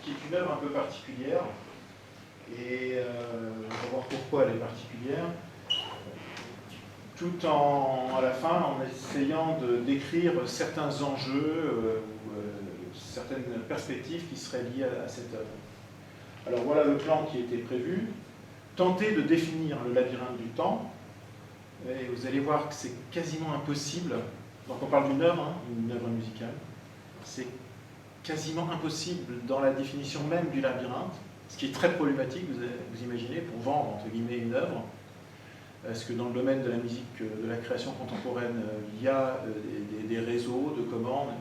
qui est une œuvre un peu particulière, et on va voir pourquoi elle est particulière, tout à la fin, en essayant de décrire certains enjeux ou certaines perspectives qui seraient liées à cette œuvre. Alors voilà le plan qui était prévu. Tenter de définir le labyrinthe du temps, et vous allez voir que c'est quasiment impossible. Donc on parle d'une œuvre, hein, une œuvre musicale. C'est quasiment impossible dans la définition même du labyrinthe, ce qui est très problématique, vous imaginez, pour vendre, entre guillemets, une œuvre. Parce que dans le domaine de la musique, de la création contemporaine, il y a des réseaux de commandes.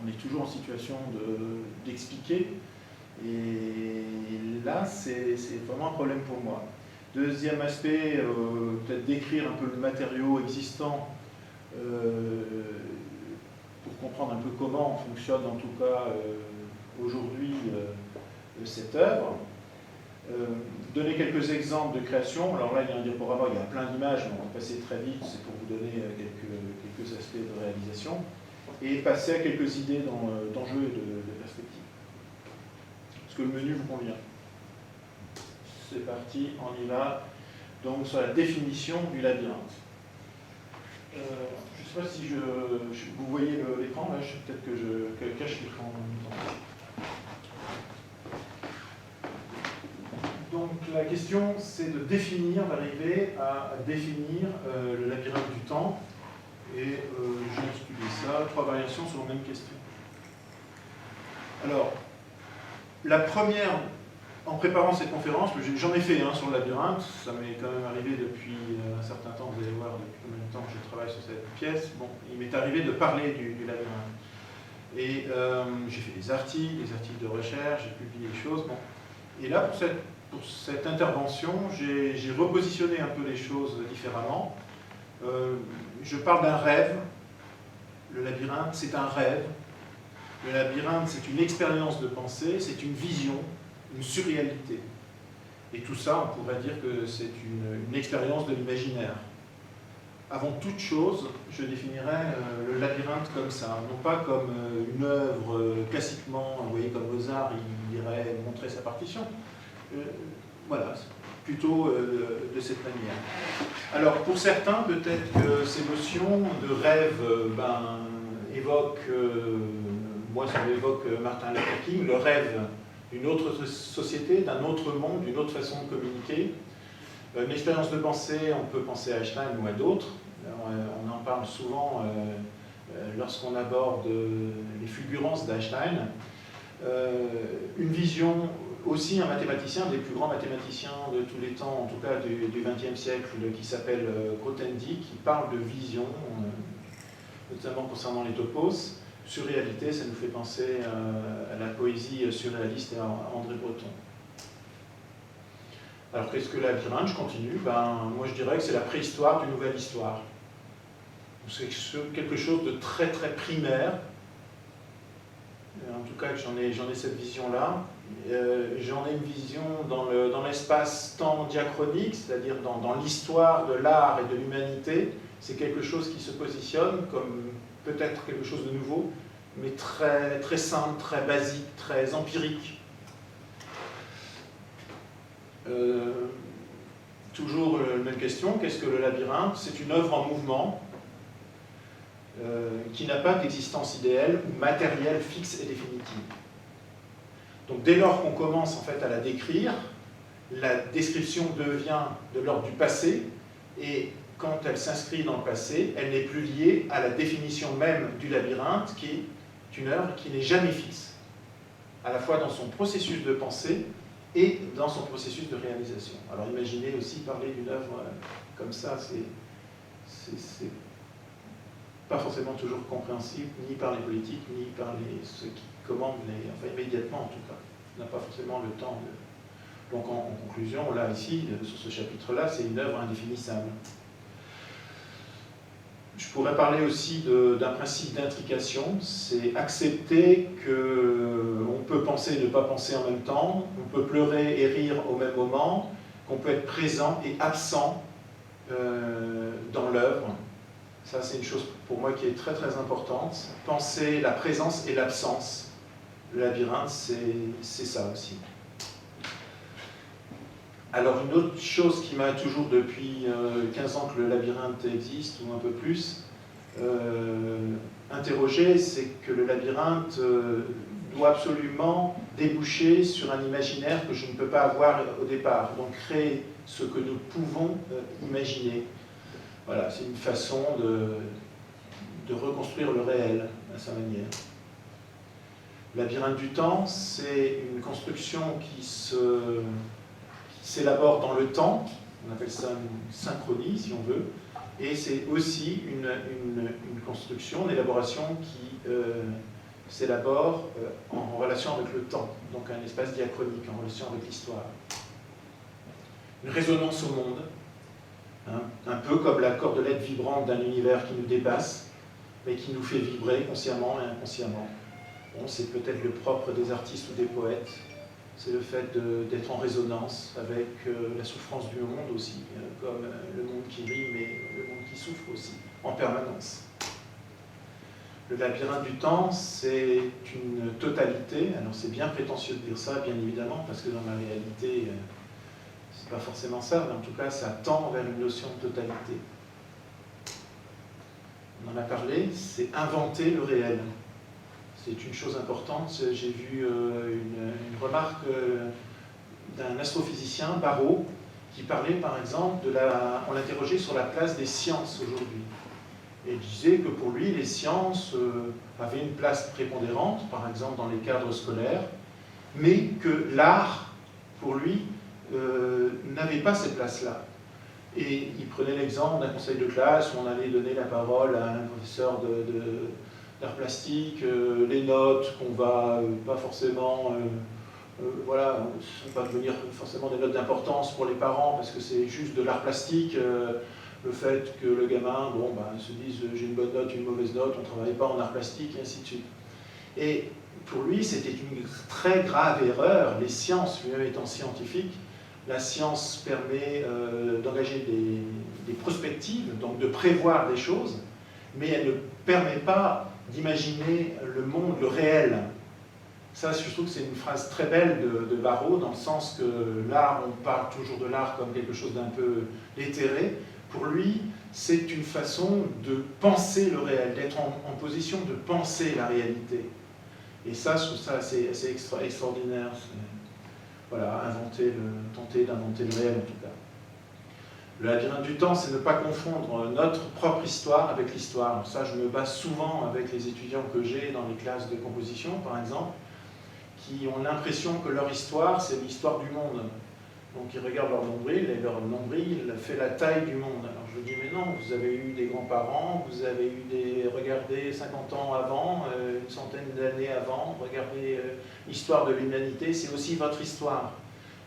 On est toujours en situation d'expliquer. Et là, c'est vraiment un problème pour moi. Deuxième aspect, peut-être décrire un peu le matériau existant pour comprendre un peu comment fonctionne, en tout cas aujourd'hui, cette œuvre. Donner quelques exemples de création. Alors là, il y a un diaporama, il y a plein d'images, mais on va passer très vite, c'est pour vous donner quelques aspects de réalisation. Et passer à quelques idées d'enjeux et de perspectives. Est-ce que le menu vous convient? C'est parti, on y va. Donc sur la définition du labyrinthe. Je ne sais pas si vous voyez l'écran, là, peut-être que je cache l'écran en même temps. Donc la question, c'est de définir, d'arriver à définir le labyrinthe du temps. Et j'ai expliqué ça, 3 variations sur la même question. Alors, la première, en préparant cette conférence, j'en ai fait sur le labyrinthe, ça m'est quand même arrivé depuis un certain temps, vous allez voir depuis combien de temps que je travaille sur cette pièce. Bon, il m'est arrivé de parler du labyrinthe. Et j'ai fait des articles de recherche, j'ai publié des choses. Bon. Et là, pour cette intervention, j'ai repositionné un peu les choses différemment. Je parle d'un rêve. Le labyrinthe, c'est un rêve. Le labyrinthe, c'est une expérience de pensée, c'est une vision, une surréalité. Et tout ça, on pourrait dire que c'est une expérience de l'imaginaire. Avant toute chose, je définirais le labyrinthe comme ça, non pas comme une œuvre classiquement, vous voyez, comme Mozart, il irait montrer sa partition. Voilà, plutôt de cette manière. Alors, pour certains, peut-être que ces notions de rêve évoquent, moi ça m'évoque Martin Luther King, le rêve d'une autre société, d'un autre monde, d'une autre façon de communiquer. Une expérience de pensée, on peut penser à Einstein ou à d'autres. On en parle souvent lorsqu'on aborde les fulgurances d'Einstein. Une vision, aussi un mathématicien, des plus grands mathématiciens de tous les temps, en tout cas du XXe siècle, qui s'appelle Grothendieck, qui parle de vision, notamment concernant les topos. Surréalité, ça nous fait penser à la poésie surréaliste et à André Breton. Alors qu'est-ce que la labyrinthe? Je continue. Moi je dirais que c'est la préhistoire d'une nouvelle histoire. C'est quelque chose de très très primaire. En tout cas, j'en ai cette vision-là. J'en ai une vision dans l'espace-temps diachronique, c'est-à-dire dans l'histoire de l'art et de l'humanité. C'est quelque chose qui se positionne comme peut-être quelque chose de nouveau, mais très, très simple, très basique, très empirique. Toujours la même question, qu'est-ce que le labyrinthe? C'est une œuvre en mouvement qui n'a pas d'existence idéale ou matérielle fixe et définitive. Donc dès lors qu'on commence en fait à la décrire, la description devient de l'ordre du passé, et quand elle s'inscrit dans le passé, elle n'est plus liée à la définition même du labyrinthe, qui est une œuvre qui n'est jamais fixe, à la fois dans son processus de pensée et dans son processus de réalisation. Alors imaginez aussi parler d'une œuvre comme ça, c'est pas forcément toujours compréhensible, ni par les politiques, ni par ceux qui commandent, enfin immédiatement en tout cas. On n'a pas forcément le temps de... Donc en conclusion, là, ici, sur ce chapitre-là, c'est une œuvre indéfinissable. Je pourrais parler aussi d'un principe d'intrication, c'est accepter qu'on peut penser et ne pas penser en même temps, on peut pleurer et rire au même moment, qu'on peut être présent et absent dans l'œuvre. Ça, c'est une chose pour moi qui est très très importante. Penser la présence et l'absence. Le labyrinthe, c'est ça aussi. Alors une autre chose qui m'a toujours, depuis 15 ans que le labyrinthe existe, ou un peu plus, interrogé, c'est que le labyrinthe doit absolument déboucher sur un imaginaire que je ne peux pas avoir au départ. Donc créer ce que nous pouvons imaginer. Voilà, c'est une façon de reconstruire le réel à sa manière. Le labyrinthe du temps, c'est une construction qui s'élabore dans le temps, on appelle ça une synchronie si on veut, et c'est aussi une construction, une élaboration qui s'élabore en relation avec le temps, donc un espace diachronique, en relation avec l'histoire. Une résonance au monde, hein, un peu comme la cordelette vibrante d'un univers qui nous dépasse, mais qui nous fait vibrer consciemment et inconsciemment. Bon, c'est peut-être le propre des artistes ou des poètes, c'est le fait d'être en résonance avec la souffrance du monde aussi, comme le monde qui rit, mais le monde qui souffre aussi, en permanence. Le labyrinthe du temps, c'est une totalité. Alors c'est bien prétentieux de dire ça, bien évidemment, parce que dans la réalité, c'est pas forcément ça, mais en tout cas, ça tend vers une notion de totalité. On en a parlé, c'est inventer le réel. C'est une chose importante. J'ai vu une remarque d'un astrophysicien, Barrault, qui parlait par exemple on l'interrogeait sur la place des sciences aujourd'hui. Et il disait que pour lui, les sciences avaient une place prépondérante, par exemple dans les cadres scolaires, mais que l'art, pour lui, n'avait pas cette place-là. Et il prenait l'exemple d'un conseil de classe où on allait donner la parole à un professeur d'art plastique, les notes qu'on va pas forcément, voilà, ne sont pas devenir forcément des notes d'importance pour les parents parce que c'est juste de l'art plastique, le fait que le gamin, bon, se dise j'ai une bonne note, une mauvaise note, on ne travaille pas en art plastique, et ainsi de suite. Et pour lui, c'était une très grave erreur. Les sciences, lui-même étant scientifique, la science permet d'engager des prospectives, donc de prévoir des choses, mais elle ne permet pas d'imaginer le monde, le réel. Ça, je trouve que c'est une phrase très belle de Barrault, dans le sens que l'art, on parle toujours de l'art comme quelque chose d'un peu éthéré. Pour lui, c'est une façon de penser le réel, d'être en position de penser la réalité. Et ça, je trouve ça assez extraordinaire. Voilà, tenter d'inventer le réel en tout cas. Le labyrinthe du temps, c'est ne pas confondre notre propre histoire avec l'histoire. Ça, je me base souvent avec les étudiants que j'ai dans les classes de composition, par exemple, qui ont l'impression que leur histoire, c'est l'histoire du monde. Donc ils regardent leur nombril, et leur nombril fait la taille du monde. Alors je dis, mais non, vous avez eu des grands-parents, vous avez eu regardez 50 ans avant, une centaine d'années avant, regardez l'histoire de l'humanité, c'est aussi votre histoire.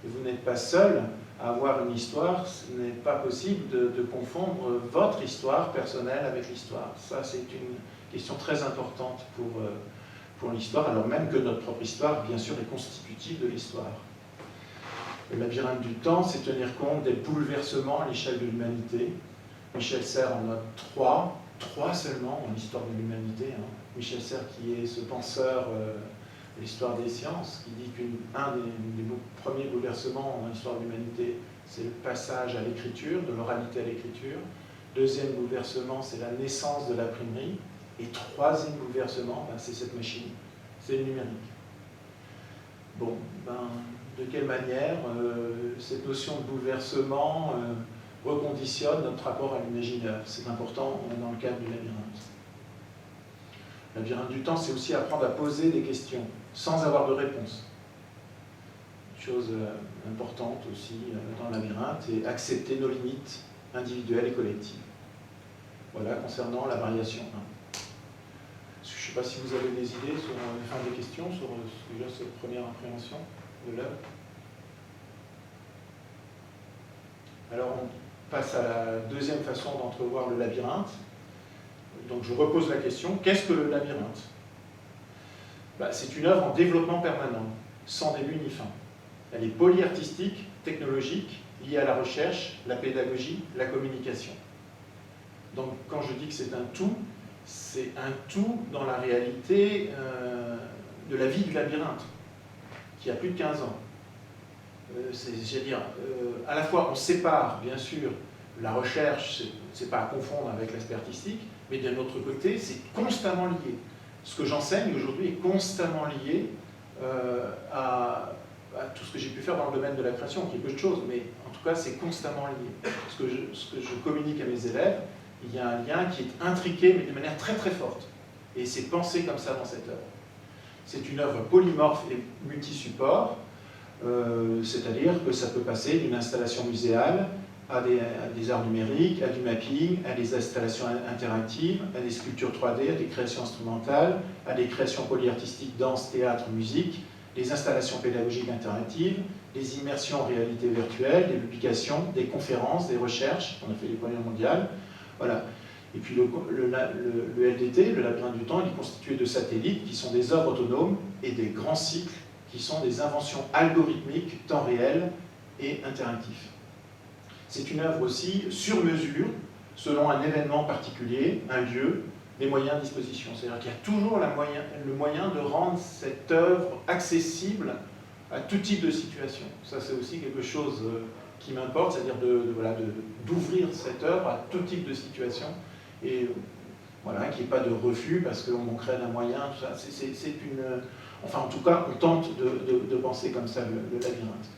Et vous n'êtes pas seul à avoir une histoire, ce n'est pas possible de confondre votre histoire personnelle avec l'histoire. Ça, c'est une question très importante pour l'histoire, alors même que notre propre histoire, bien sûr, est constitutive de l'histoire. Le labyrinthe du temps, c'est tenir compte des bouleversements à l'échelle de l'humanité. Michel Serres en note 3 seulement en l'histoire de l'humanité. Hein. Michel Serres qui est ce penseur de l'histoire des sciences, qui dit qu'un des premiers bouleversements dans l'histoire de l'humanité, c'est le passage à l'écriture, de l'oralité à l'écriture. Deuxième bouleversement, c'est la naissance de l'imprimerie. Et troisième bouleversement, c'est cette machine, c'est le numérique. Bon, de quelle manière cette notion de bouleversement reconditionne notre rapport à l'imaginaire? C'est important dans le cadre du labyrinthe. Le labyrinthe du temps, c'est aussi apprendre à poser des questions sans avoir de réponse. Une chose importante aussi dans le labyrinthe, et accepter nos limites individuelles et collectives. Voilà, concernant la variation 1. Je ne sais pas si vous avez des idées sur des questions sur déjà cette première appréhension de l'œuvre. Alors on passe à la deuxième façon d'entrevoir le labyrinthe. Donc je repose la question, qu'est-ce que le labyrinthe? C'est une œuvre en développement permanent, sans début ni fin. Elle est polyartistique, technologique, liée à la recherche, la pédagogie, la communication. Donc quand je dis que c'est un tout dans la réalité de la vie du labyrinthe, qui a plus de 15 ans. C'est-à-dire, à la fois on sépare, bien sûr, la recherche, c'est pas à confondre avec l'aspect artistique, mais d'un autre côté, c'est constamment lié. Ce que j'enseigne aujourd'hui est constamment lié à tout ce que j'ai pu faire dans le domaine de la création, qui est peu de choses, mais en tout cas, c'est constamment lié. Ce que je communique à mes élèves, il y a un lien qui est intriqué, mais de manière très très forte. Et c'est pensé comme ça dans cette œuvre. C'est une œuvre polymorphe et multi-support, c'est-à-dire que ça peut passer d'une installation muséale à des arts numériques, à du mapping, à des installations interactives, à des sculptures 3D, à des créations instrumentales, à des créations polyartistiques, danse, théâtre, musique, des installations pédagogiques interactives, des immersions en réalité virtuelle, des publications, des conférences, des recherches. On a fait les premières mondiales. Voilà. Et puis le LDT, le labyrinthe du temps, il est constitué de satellites qui sont des œuvres autonomes et des grands cycles qui sont des inventions algorithmiques, temps réel et interactifs. C'est une œuvre aussi sur mesure, selon un événement particulier, un lieu, des moyens à disposition. C'est-à-dire qu'il y a toujours le moyen de rendre cette œuvre accessible à tout type de situation. Ça, c'est aussi quelque chose qui m'importe, c'est-à-dire d'ouvrir cette œuvre à tout type de situation, et voilà, qu'il n'y ait pas de refus parce qu'on manquerait d'un moyen, tout ça. Enfin, en tout cas, on tente de penser comme ça le labyrinthe.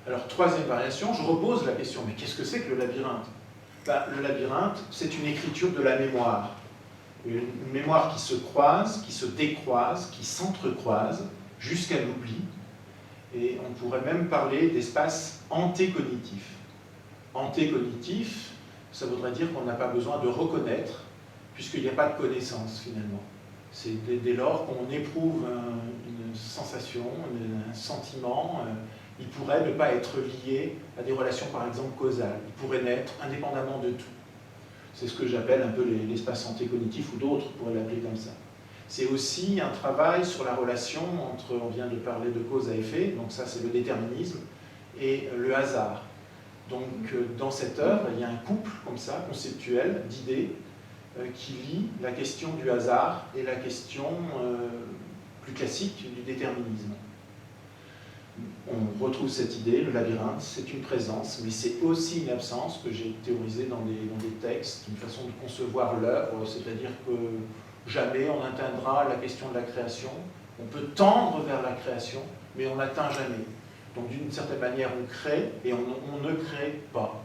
Alors, troisième variation, je repose la question, mais qu'est-ce que c'est que le labyrinthe? Le labyrinthe, c'est une écriture de la mémoire. Une mémoire qui se croise, qui se décroise, qui s'entrecroise, jusqu'à l'oubli. Et on pourrait même parler d'espace antécognitif. Antécognitif, ça voudrait dire qu'on n'a pas besoin de reconnaître, puisqu'il n'y a pas de connaissance, finalement. C'est dès lors qu'on éprouve une sensation, un sentiment, il pourrait ne pas être lié à des relations, par exemple, causales. Il pourrait naître indépendamment de tout. C'est ce que j'appelle un peu l'espace antécognitif, ou d'autres pourraient l'appeler comme ça. C'est aussi un travail sur la relation entre, on vient de parler de cause à effet, donc ça c'est le déterminisme, et le hasard. Donc dans cette œuvre, il y a un couple comme ça, conceptuel, d'idées, qui lie la question du hasard et la question plus classique du déterminisme. On retrouve cette idée, le labyrinthe, c'est une présence, mais c'est aussi une absence que j'ai théorisée dans des textes, une façon de concevoir l'œuvre, c'est-à-dire que jamais on n'atteindra la question de la création. On peut tendre vers la création, mais on n'atteint jamais. Donc d'une certaine manière, on crée et on ne crée pas.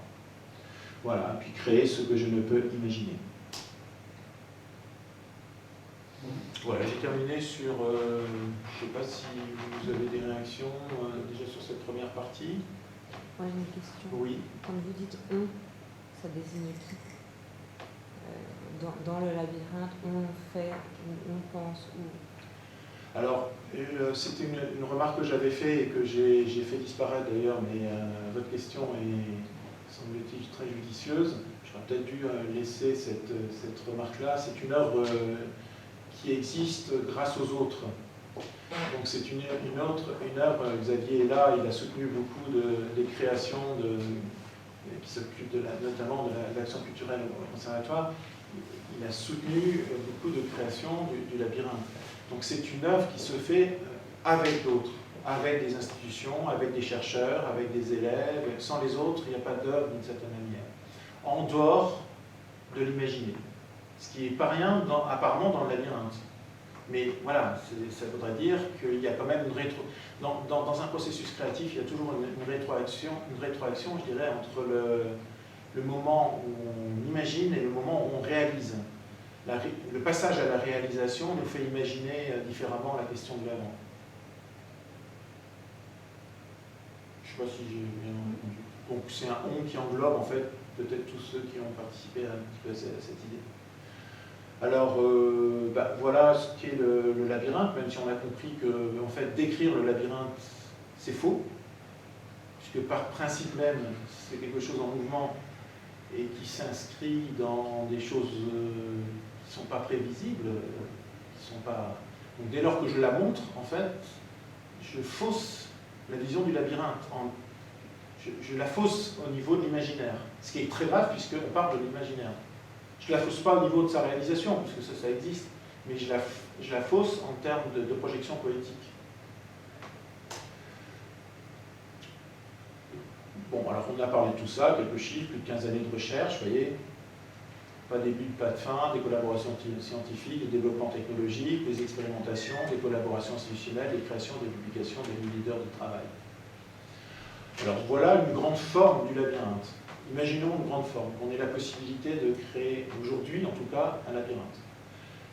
Voilà, puis créer ce que je ne peux imaginer. Voilà, j'ai terminé sur... je ne sais pas si vous avez des réactions déjà sur cette première partie. Moi j'ai une question. Oui. Quand vous dites « on », ça désigne qui? Dans le labyrinthe, on fait, on pense, où? Alors, c'était une remarque que j'avais faite et que j'ai fait disparaître d'ailleurs, mais votre question est, semble-t-il, très judicieuse. J'aurais peut-être dû laisser cette remarque-là. C'est une œuvre qui existe grâce aux autres. Donc c'est une œuvre, Xavier est là, il a soutenu beaucoup des créations qui s'occupent notamment de l'action culturelle au conservatoire. Il a soutenu beaucoup de créations du labyrinthe. Donc c'est une œuvre qui se fait avec d'autres, avec des institutions, avec des chercheurs, avec des élèves. Sans les autres, il n'y a pas d'œuvre d'une certaine manière. En dehors de l'imaginer. Ce qui n'est pas rien, apparemment, dans le labyrinthe. Mais voilà, ça voudrait dire qu'il y a quand même une dans un processus créatif, il y a toujours une rétroaction, je dirais, entre le moment où on imagine et le moment où on réalise. Le passage à la réalisation nous fait imaginer différemment la question de l'avant. Je ne sais pas si j'ai bien entendu. Donc c'est un « on » qui englobe en fait peut-être tous ceux qui ont participé un petit peu à cette idée. Alors, voilà ce qu'est le labyrinthe, même si on a compris que en fait, décrire le labyrinthe, c'est faux, puisque par principe même, c'est quelque chose en mouvement et qui s'inscrit dans des choses qui ne sont pas prévisibles, qui sont pas... Donc dès lors que je la montre, en fait, je fausse la vision du labyrinthe. Je la fausse au niveau de l'imaginaire, ce qui est très grave puisqu'on parle de l'imaginaire. Je ne la fausse pas au niveau de sa réalisation, puisque ça existe, mais je la fausse en termes de projection poétique. Bon, alors on a parlé de tout ça, quelques chiffres, plus de 15 années de recherche, vous voyez, pas de début, pas de fin, des collaborations scientifiques, des développements technologiques, des expérimentations, des collaborations institutionnelles, des créations, des publications, des leaders de travail. Alors voilà une grande forme du labyrinthe. Imaginons une grande forme, qu'on ait la possibilité de créer, aujourd'hui en tout cas, un labyrinthe.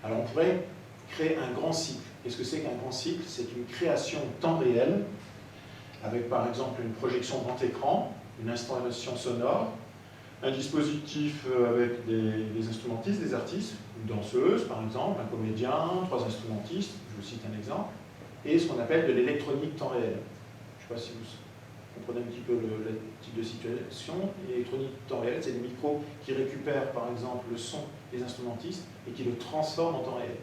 Alors on pourrait créer un grand cycle. Qu'est-ce que c'est qu'un grand cycle? C'est une création temps réel, avec par exemple une projection grand écran, une installation sonore, un dispositif avec des instrumentistes, des artistes, une danseuse par exemple, un comédien, 3 instrumentistes, je vous cite un exemple, et ce qu'on appelle de l'électronique temps réel. Je ne sais pas si vous comprenez un petit peu le type de situation. L'électronique temps réel, c'est des micros qui récupèrent par exemple le son des instrumentistes et qui le transforment en temps réel.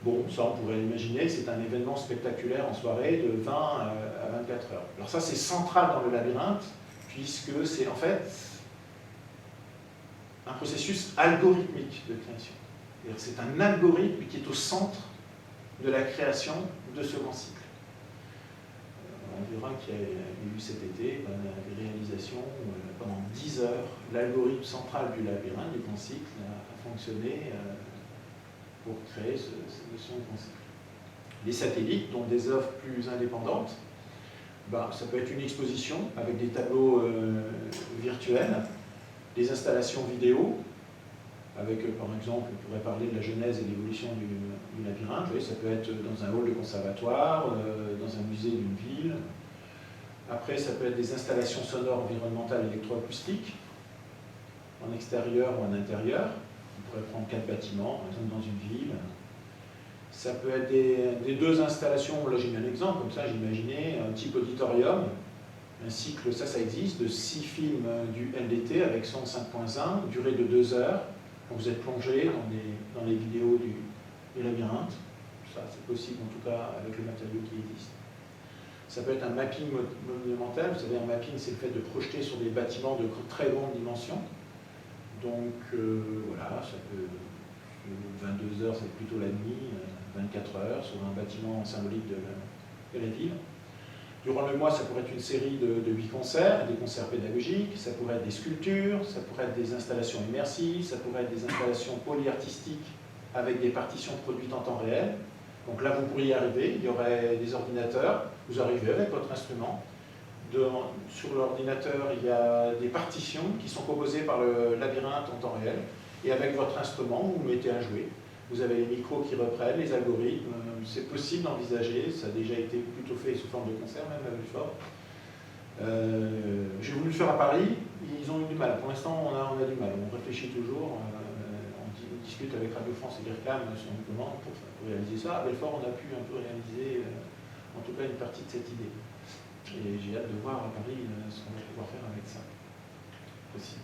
Bon, ça on pourrait l'imaginer, c'est un événement spectaculaire en soirée de 20 à 24 heures. Alors ça c'est central dans le labyrinthe, puisque c'est en fait un processus algorithmique de création. C'est un algorithme qui est au centre de la création de ce grand cycle. On verra qu'il y a eu cet été des réalisations pendant 10 heures. L'algorithme central du labyrinthe, du grand cycle, a fonctionné pour créer ce grand cycle. Les satellites, dont des œuvres plus indépendantes, ça peut être une exposition avec des tableaux virtuels, des installations vidéo, avec par exemple, on pourrait parler de la genèse et de l'évolution du labyrinthe. Oui, ça peut être dans un hall de conservatoire, dans un musée d'une ville. Après, ça peut être des installations sonores environnementales électroacoustiques, en extérieur ou en intérieur. On pourrait prendre 4 bâtiments, par exemple dans une ville. Ça peut être des 2 installations, là j'ai mis un exemple, comme ça j'imaginais un type auditorium, un cycle, ça existe, de 6 films du LDT avec son 5.1, durée de 2 heures, quand vous êtes plongé dans les vidéos du labyrinthe. Ça c'est possible en tout cas avec le matériau qui existe. Ça peut être un mapping monumental, vous savez un mapping c'est le fait de projeter sur des bâtiments de très grande dimension. Donc voilà, ça peut 22 heures c'est plutôt la nuit, 24 heures sur un bâtiment symbolique de la ville. Durant le mois, ça pourrait être une série de 8 concerts, des concerts pédagogiques, ça pourrait être des sculptures, ça pourrait être des installations immersives, ça pourrait être des installations polyartistiques avec des partitions produites en temps réel. Donc là, vous pourriez arriver, il y aurait des ordinateurs, vous arrivez avec votre instrument. Sur l'ordinateur, il y a des partitions qui sont proposées par le labyrinthe en temps réel, et avec votre instrument, vous mettez à jouer. Vous avez les micros qui reprennent, les algorithmes, c'est possible d'envisager, ça a déjà été plutôt fait sous forme de concert, même à Belfort. J'ai voulu le faire à Paris, ils ont eu du mal. Pour l'instant, on a du mal, on réfléchit toujours, on discute avec Radio France et l'IRCAM sur une commande pour réaliser ça. À Belfort, on a pu un peu réaliser, en tout cas, une partie de cette idée. Et j'ai hâte de voir à Paris ce qu'on va pouvoir faire avec ça aussi.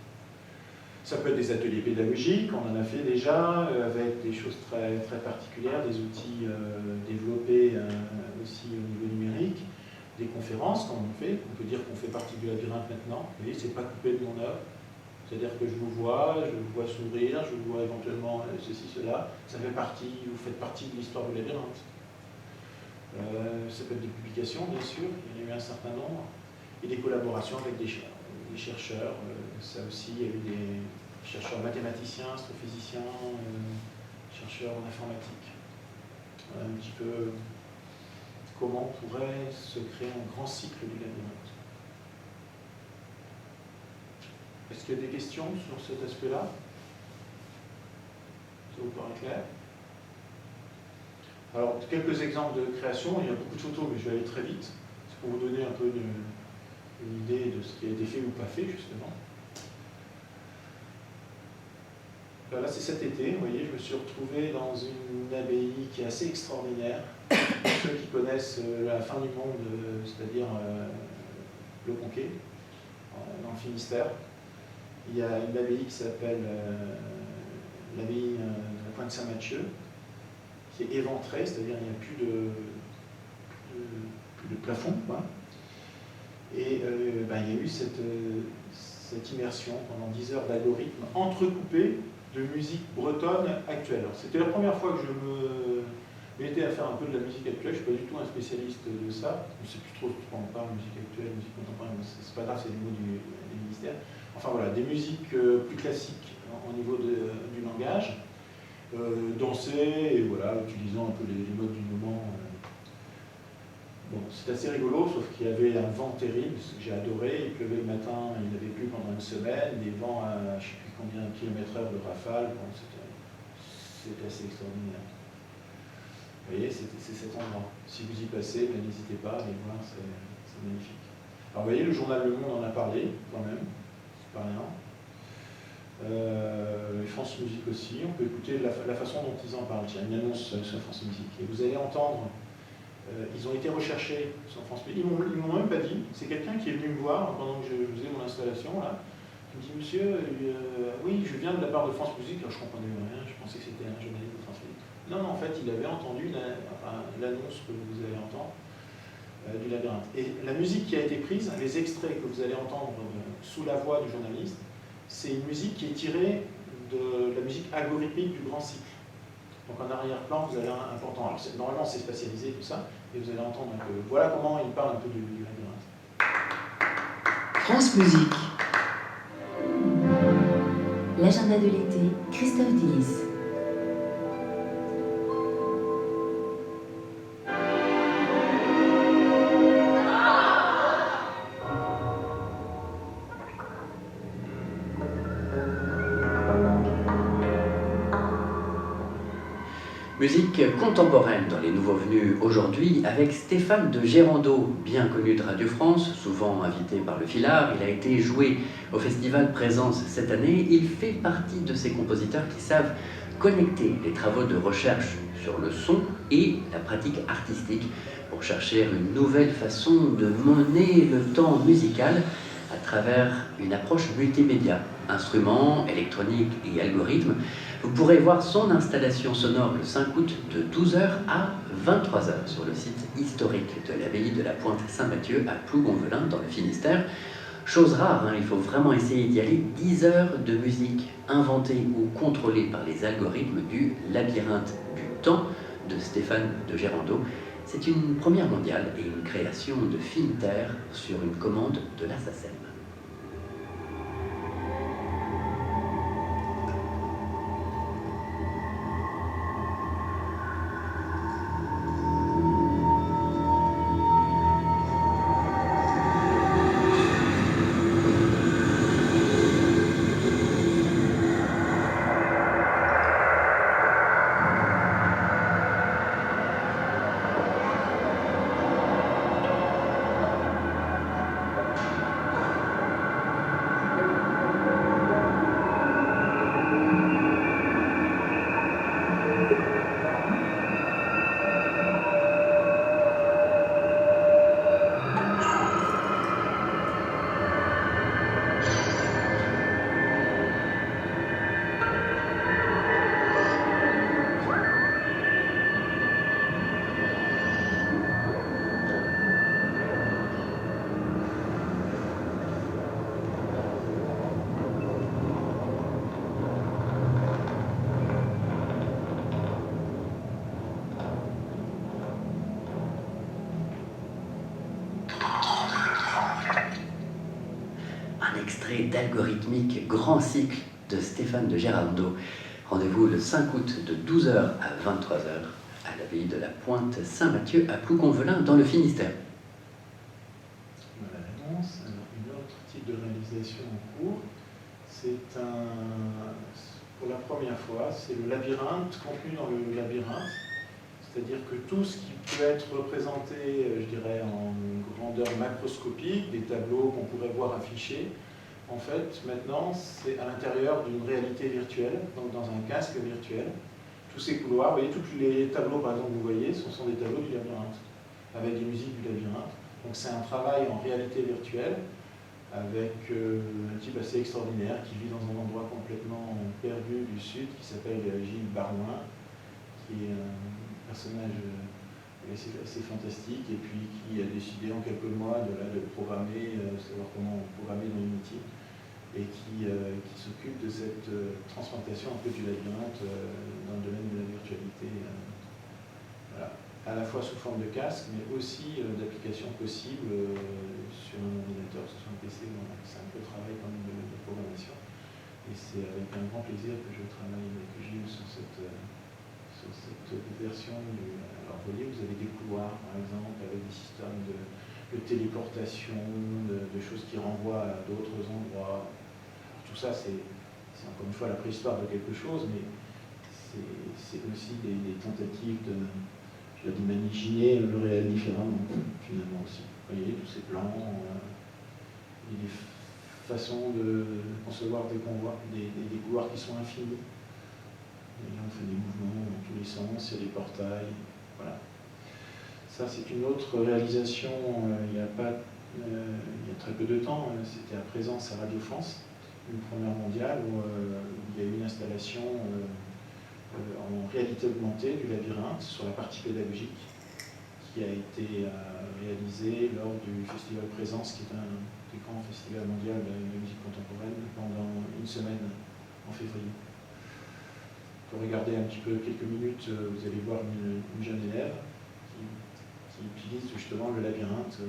Ça peut être des ateliers pédagogiques, on en a fait déjà, avec des choses très, très particulières, des outils développés aussi au niveau numérique, des conférences qu'on fait, on peut dire qu'on fait partie du labyrinthe maintenant, vous voyez, c'est pas coupé de mon œuvre, c'est-à-dire que je vous vois sourire, je vous vois éventuellement ceci, cela, ça fait partie, vous faites partie de l'histoire du labyrinthe. Ça peut être des publications, bien sûr, il y en a eu un certain nombre, et des collaborations avec des chercheurs, ça aussi, il y a eu des chercheurs mathématiciens, astrophysiciens, chercheurs en informatique. Voilà un petit peu comment pourrait se créer un grand cycle du labyrinthe. Est-ce qu'il y a des questions sur cet aspect-là? Ça vous paraît clair? Alors, quelques exemples de création, il y a beaucoup de photos, mais je vais aller très vite. C'est pour vous donner un peu une idée de ce qui a été fait ou pas fait, justement. Là, c'est cet été, vous voyez, je me suis retrouvé dans une abbaye qui est assez extraordinaire. Ceux qui connaissent la fin du monde, c'est-à-dire le Conquet, dans le Finistère, il y a une abbaye qui s'appelle l'abbaye de la Pointe Saint-Mathieu, qui est éventrée, c'est-à-dire il n'y a plus de plafond, quoi. Et il y a eu cette immersion pendant 10 heures d'algorithmes entrecoupés de musique bretonne actuelle. C'était la première fois que je me mettais à faire un peu de la musique actuelle. Je ne suis pas du tout un spécialiste de ça. Je ne sais plus trop ce qu'on parle, musique actuelle, musique contemporaine, c'est pas grave, c'est le mot du ministère. Enfin voilà, des musiques plus classiques au niveau du langage, dansées, et voilà, utilisant un peu les modes du moment. Bon, c'est assez rigolo, sauf qu'il y avait un vent terrible, ce que j'ai adoré. Il pleuvait le matin, il avait plu pendant une semaine, des vents à je ne sais plus combien de kilomètres/heure de rafale. Bon, c'était assez extraordinaire. Vous voyez, c'est cet endroit. Si vous y passez, ben, n'hésitez pas à aller voir, c'est magnifique. Alors vous voyez, le journal Le Monde en a parlé, quand même, c'est pas rien. France Musique aussi, on peut écouter la façon dont ils en parlent. Tiens, une annonce sur France Musique. Et vous allez entendre. Ils ont été recherchés sur France Musique. Ils m'ont même pas dit. C'est quelqu'un qui est venu me voir pendant que je faisais mon installation là. Il me dit monsieur, oui, je viens de la part de France Musique. Alors je comprenais rien. Je pensais que c'était un journaliste de France Musique. Non, en fait, il avait entendu l'annonce que vous allez entendre du Labyrinthe. Et la musique qui a été prise, les extraits que vous allez entendre sous la voix du journaliste, c'est une musique qui est tirée de la musique algorithmique du Grand Cycle. Donc en arrière-plan, vous avez un important. Alors normalement, c'est spatialisé, tout ça, et vous allez entendre un peu. Voilà comment il parle un peu du Labyrinthe. France Musique. L'agenda de l'été, Christophe Delis. Musique contemporaine dans les nouveaux venus aujourd'hui avec Stéphane de Gérando, bien connu de Radio France, souvent invité par le Filard. Il a été joué au Festival Présence cette année. Il fait partie de ces compositeurs qui savent connecter les travaux de recherche sur le son et la pratique artistique pour chercher une nouvelle façon de mener le temps musical à travers une approche multimédia, instruments, électronique et algorithmes. Vous pourrez voir son installation sonore le 5 août de 12h à 23h sur le site historique de l'abbaye de la Pointe-Saint-Mathieu à Plougonvelin dans le Finistère. Chose rare, hein, il faut vraiment essayer d'y aller. 10 heures de musique inventée ou contrôlée par les algorithmes du Labyrinthe du temps de Stéphane de Gérando. C'est une première mondiale et une création de Finterre sur une commande de la SACEM. Extrait d'Algorithmique Grand Cycle de Stéphane de Gérando. Rendez-vous le 5 août de 12h à 23h à l'abbaye de la Pointe-Saint-Mathieu à Plougonvelin dans le Finistère. Voilà l'annonce. Alors, une autre type de réalisation en cours, c'est pour la première fois, c'est le labyrinthe contenu dans le labyrinthe. C'est-à-dire que tout ce qui peut être représenté, je dirais, en grandeur macroscopique, des tableaux qu'on pourrait voir affichés, en fait, maintenant, c'est à l'intérieur d'une réalité virtuelle, donc dans un casque virtuel. Tous ces couloirs, vous voyez, tous les tableaux, par exemple, que vous voyez, ce sont des tableaux du labyrinthe, avec des musiques du labyrinthe. Donc c'est un travail en réalité virtuelle, avec un type assez extraordinaire qui vit dans un endroit complètement perdu du sud, qui s'appelle Gilles Barouin, qui est un personnage assez fantastique, et puis qui a décidé en quelques mois de programmer, savoir comment programmer dans Unity, et qui s'occupe de cette transplantation un peu du labyrinthe dans le domaine de la virtualité. Voilà. À la fois sous forme de casque, mais aussi d'applications possibles sur un ordinateur, que ce soit un PC. C'est un peu le travail quand même de programmation. Et c'est avec un grand plaisir que je travaille avec Gilles sur cette version. Alors vous voyez, vous avez des couloirs, par exemple, avec des systèmes de téléportation, de choses qui renvoient à d'autres endroits. Tout ça, c'est encore une fois la préhistoire de quelque chose, mais c'est aussi des tentatives d'imaginer le réel différemment, finalement aussi. Vous voyez, tous ces plans, et des façons de concevoir des couloirs qui sont infinis. Et là, on fait des mouvements dans tous les sens, il y a des portails, voilà. Ça, c'est une autre réalisation, il y a très peu de temps, c'était à Présence à Radio France, une première mondiale où il y a eu une installation en réalité augmentée du labyrinthe sur la partie pédagogique qui a été réalisée lors du Festival Présence, qui est un des grands festivals mondiaux de musique contemporaine, pendant une semaine en février. Pour regarder un petit peu quelques minutes, vous allez voir une jeune élève qui utilise justement le labyrinthe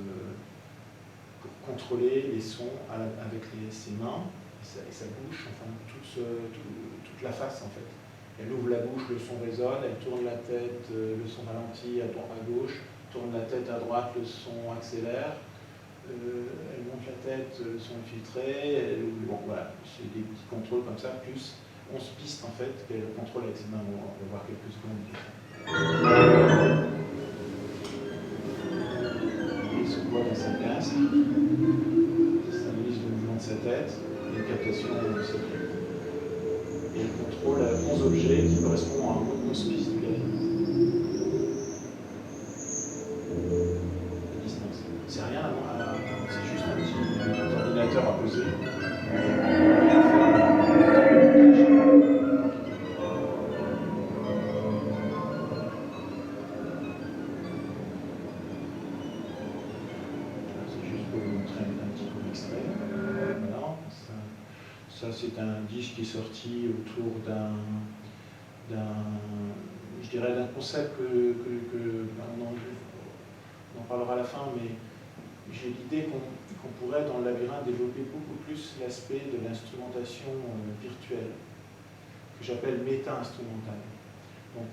pour contrôler les sons avec ses mains et sa bouche, enfin toute la face en fait. Elle ouvre la bouche, le son résonne, elle tourne la tête, le son ralentit à gauche, tourne la tête à droite, le son accélère, elle monte la tête, le son est filtré, bon voilà, c'est des petits contrôles comme ça, plus 11 pistes en fait qu'elle contrôle avec ses mains, on va voir quelques secondes. Il se voit dans sa casque, ça analyse le mouvement de sa tête, et une captation de ses pieds. Et elle contrôle 11 objets qui correspondent à 11 pistes du labyrinthe. À distance. C'est rien, c'est juste un petit ordinateur à poser. Ça, c'est un disque qui est sorti autour d'un concept on en parlera à la fin, mais j'ai l'idée qu'on pourrait dans le labyrinthe développer beaucoup plus l'aspect de l'instrumentation virtuelle, que j'appelle méta-instrumentale. Donc,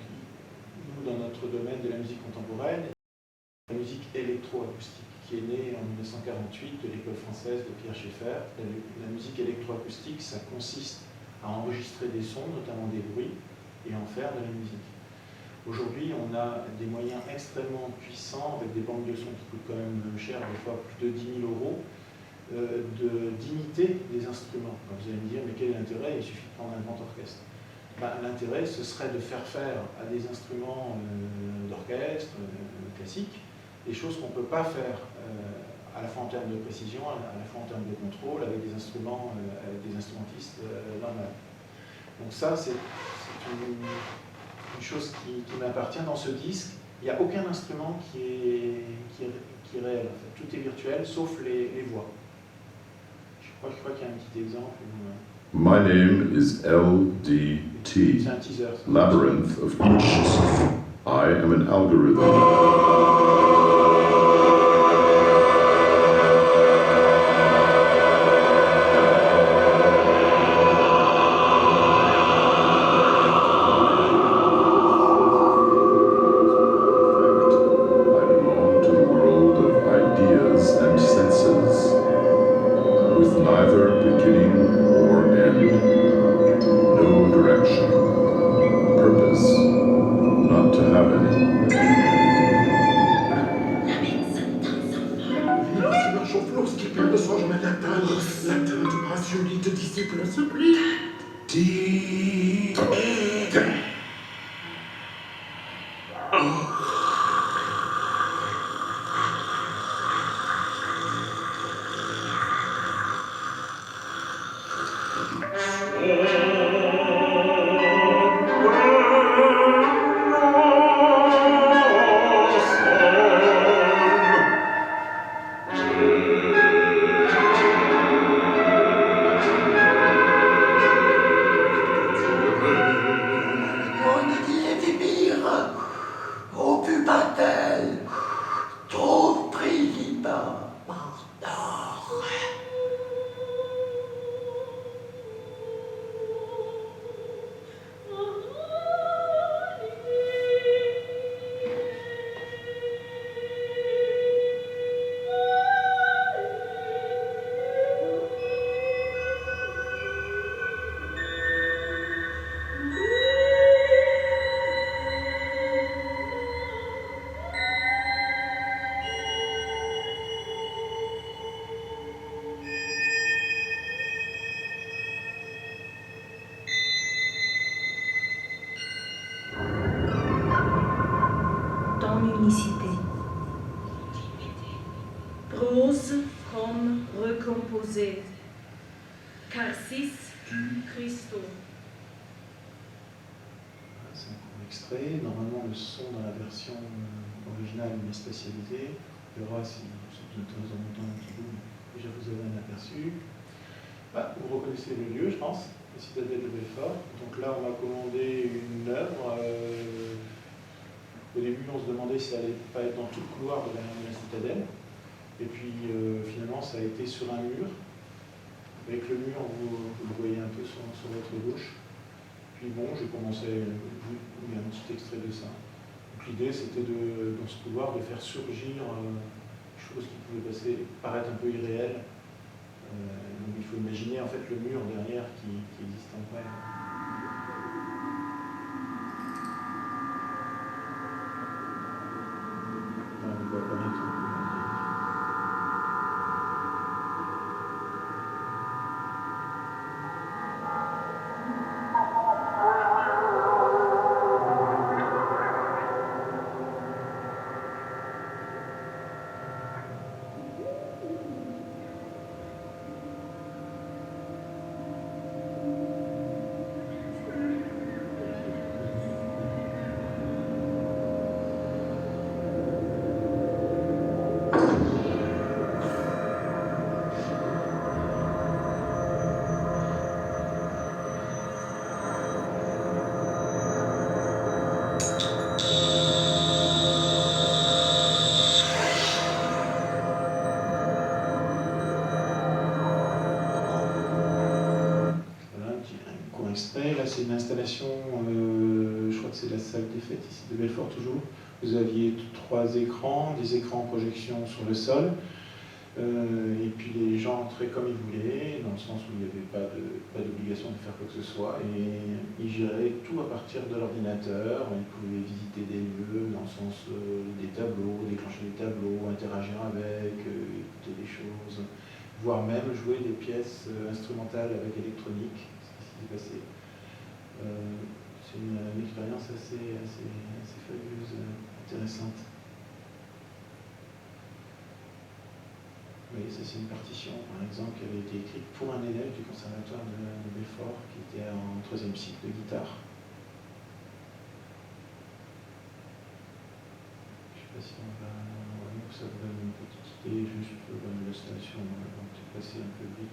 nous, dans notre domaine de la musique contemporaine, la musique électroacoustique, qui est née en 1948 de l'école française de Pierre Schaeffer. La musique électroacoustique, ça consiste à enregistrer des sons, notamment des bruits, et en faire de la musique. Aujourd'hui, on a des moyens extrêmement puissants, avec des banques de sons qui coûtent quand même cher, des fois plus de 10 000 euros, d'imiter des instruments. Alors vous allez me dire, mais quel est l'intérêt? Il suffit de prendre un grand orchestre. L'intérêt, ce serait de faire à des instruments d'orchestre classiques des choses qu'on ne peut pas faire à la fois en termes de précision, à la fois en termes de contrôle, avec des instruments, avec des instrumentistes normaux. Donc ça, c'est une chose qui m'appartient. Dans ce disque, il n'y a aucun instrument qui est réel. En fait. Tout est virtuel, sauf les voix. Je crois qu'il y a un petit exemple. My name is LDT, C'est un teaser. Labyrinth of Consciousness. I am an algorithm. composé Carcis Christo. C'est un court extrait. Normalement, le son dans la version originale est spatialisé. Il y aura, si de temps en temps, un petit bout, déjà vous avez un aperçu. Vous reconnaissez le lieu, je pense, la citadelle de Belfort. Donc là, on m'a commandé une œuvre. Au début, on se demandait si ça allait pas être dans tout le couloir de la citadelle. Et puis, finalement, ça a été sur un mur. Avec le mur, vous le voyez un peu sur votre gauche. Puis bon, j'ai commencé, il y a un petit extrait de ça. Donc l'idée, c'était dans ce couloir, de faire surgir choses qui pouvaient paraître un peu irréelles. Donc il faut imaginer en fait le mur derrière qui existe en vrai. Là, on voit apparaître un peu. Là, c'est une installation, je crois que c'est la salle des fêtes ici de Belfort toujours. Vous aviez 3 écrans, des écrans en projection sur le sol, et puis les gens entraient comme ils voulaient, dans le sens où il n'y avait pas d'obligation de faire quoi que ce soit, et ils géraient tout à partir de l'ordinateur. Ils pouvaient visiter des lieux, dans le sens des tableaux, déclencher des tableaux, interagir avec, écouter des choses, voire même jouer des pièces instrumentales avec électronique, ce qui s'est passé. C'est une expérience assez fabuleuse, intéressante. Vous voyez, ça c'est une partition, par exemple, qui avait été écrite pour un élève du conservatoire de Belfort, qui était en 3e cycle de guitare. Je ne sais pas si on va... ça vous donne une petite idée, juste pour l'installation, on va peut-être passer un peu vite.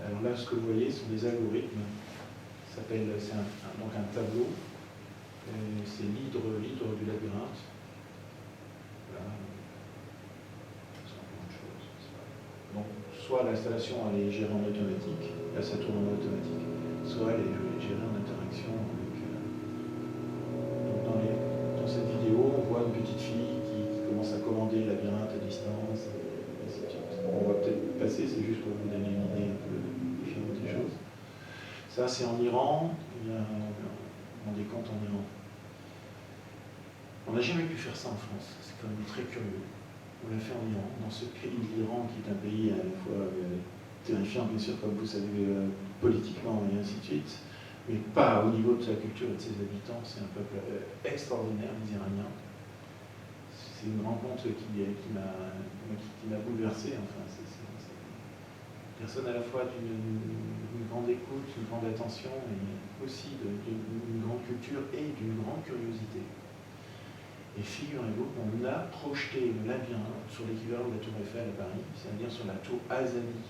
Alors là, ce que vous voyez sont des algorithmes. C'est donc un tableau. C'est l'hydre du labyrinthe. Voilà. C'est plein de choses. Donc, soit l'installation elle est gérée en automatique, là ça tourne en automatique, soit elle est gérée en interaction avec. Donc dans cette vidéo, on voit une petite fille qui commence à commander le labyrinthe à distance. On va peut-être passer, c'est juste pour vous donner une idée un peu différente des choses. Ça, c'est en Iran. Il y a un décompte en Iran. On n'a jamais pu faire ça en France. C'est quand même très curieux. On l'a fait en Iran, dans ce pays de l'Iran, qui est un pays à la fois terrifiant, bien sûr, comme vous savez, politiquement et ainsi de suite, mais pas au niveau de sa culture et de ses habitants. C'est un peuple extraordinaire, les Iraniens. C'est une rencontre qui m'a bouleversé. Enfin, c'est une personne à la fois d'une grande écoute, d'une grande attention, et aussi d'une grande culture et d'une grande curiosité. Et figurez-vous qu'on a projeté le labyrinthe sur l'équivalent de la tour Eiffel à Paris, c'est-à-dire sur la tour Azali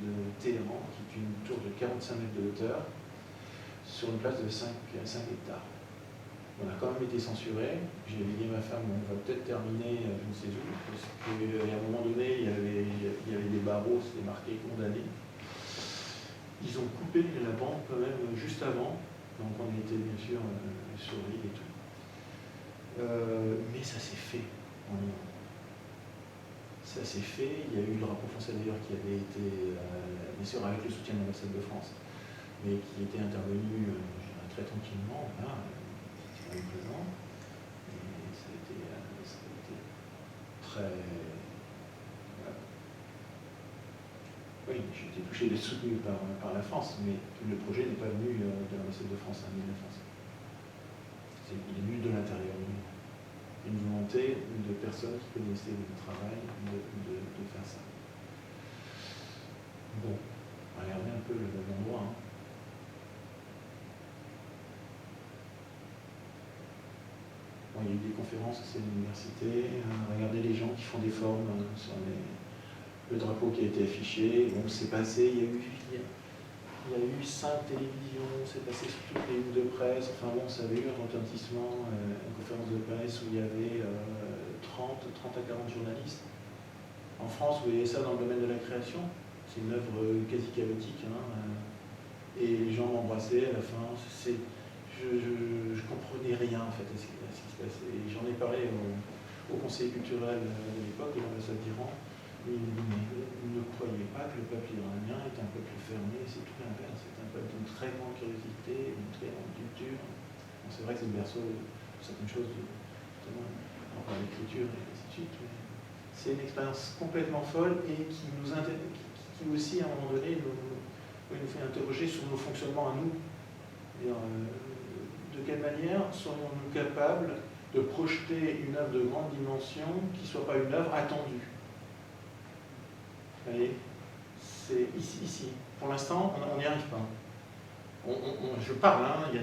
de Téhéran, qui est une tour de 45 mètres de hauteur, sur une place de 5 hectares. On a quand même été censuré. J'ai dit à ma femme, on va peut-être terminer, je ne sais où, parce qu'à un moment donné, il y avait des barreaux, c'était marqué condamné. Ils ont coupé la bande quand même juste avant, donc on était bien sûr surveillés et tout. Mais ça s'est fait en Iran. Ça s'est fait. Il y a eu le rapport français d'ailleurs qui avait été, bien sûr avec le soutien de l'ambassade de France, mais qui était intervenu très tranquillement. Là, présent, et ça a été très... Oui, j'ai été touché et soutenu par la France, mais le projet n'est pas venu de l'ambassade de France, ni de la France. Il est venu de l'intérieur. une volonté de personnes qui connaissaient le travail de faire ça. Bon, regardez un peu l'endroit. Hein. Bon, il y a eu des conférences aussi à l'université. Regardez les gens qui font des formes sur le drapeau qui a été affiché. Bon, c'est passé, il y a eu 5 télévisions, c'est passé sur toutes les lignes de presse. Enfin bon, ça avait eu un retentissement, une conférence de presse où il y avait 30 à 40 journalistes. En France, vous voyez ça dans le domaine de la création. C'est une œuvre quasi chaotique. Hein, et les gens m'embrassaient à la fin. Je comprenais rien en fait à ce qui se passait. Et j'en ai parlé au conseiller culturel de l'époque, de l'ambassade d'Iran. Il ne croyait pas que le peuple iranien est un peuple fermé, c'est tout l'inverse. C'est un peuple d'une très grande curiosité, d'une très grande culture. Bon, c'est vrai que c'est le berceau de certaines choses, notamment l'écriture et ainsi de suite. C'est une expérience complètement folle et qui aussi, à un moment donné, nous fait interroger sur nos fonctionnements à nous. De quelle manière serions-nous capables de projeter une œuvre de grande dimension qui ne soit pas une œuvre attendue? Vous voyez, c'est ici. Pour l'instant, on n'y arrive pas. Je parle, hein, il y a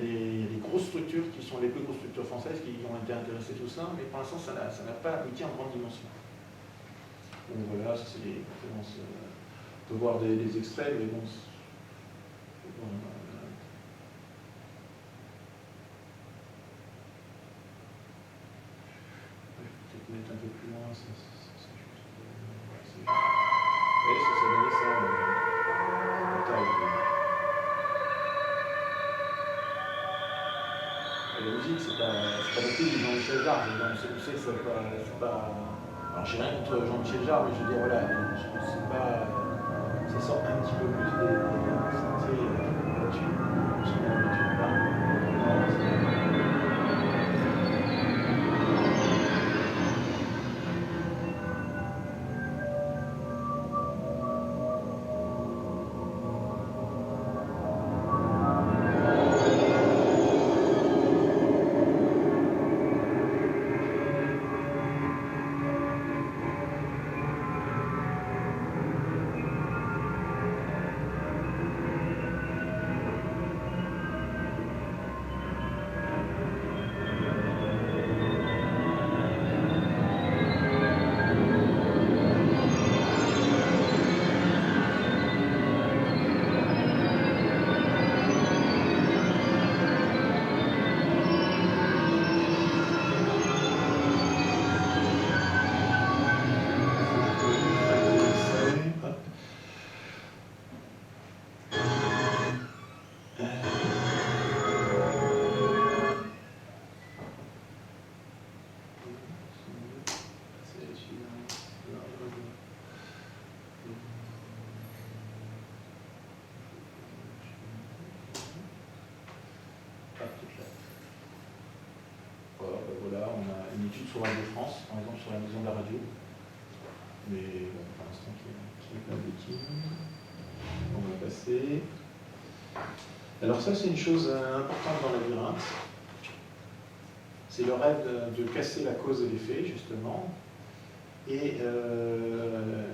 des grosses structures qui sont les plus grosses structures françaises qui ont été intéressées à tout ça, mais pour l'instant, ça n'a pas abouti en grande dimension. Donc voilà, ça c'est les conférences. On peut voir des extraits, mais bon. Peut-être mettre un peu plus loin. Oui, ça donnait ça, la taille. Et la musique, c'est pas non plus du Jean-Michel Jarre. C'est pas. Alors, j'ai rien contre Jean-Michel Jarre, mais je veux dire, voilà, c'est pas. Ça sort un petit peu plus des sentiers là-dessus, parce qu'on a l'habitude pas. Voilà, on a une étude sur Radio France, par exemple sur la maison de la radio, mais bon, pour l'instant qui n'est pas abouti. On va passer. Alors ça c'est une chose importante dans le labyrinthe. C'est le rêve de casser la cause et l'effet, justement. Et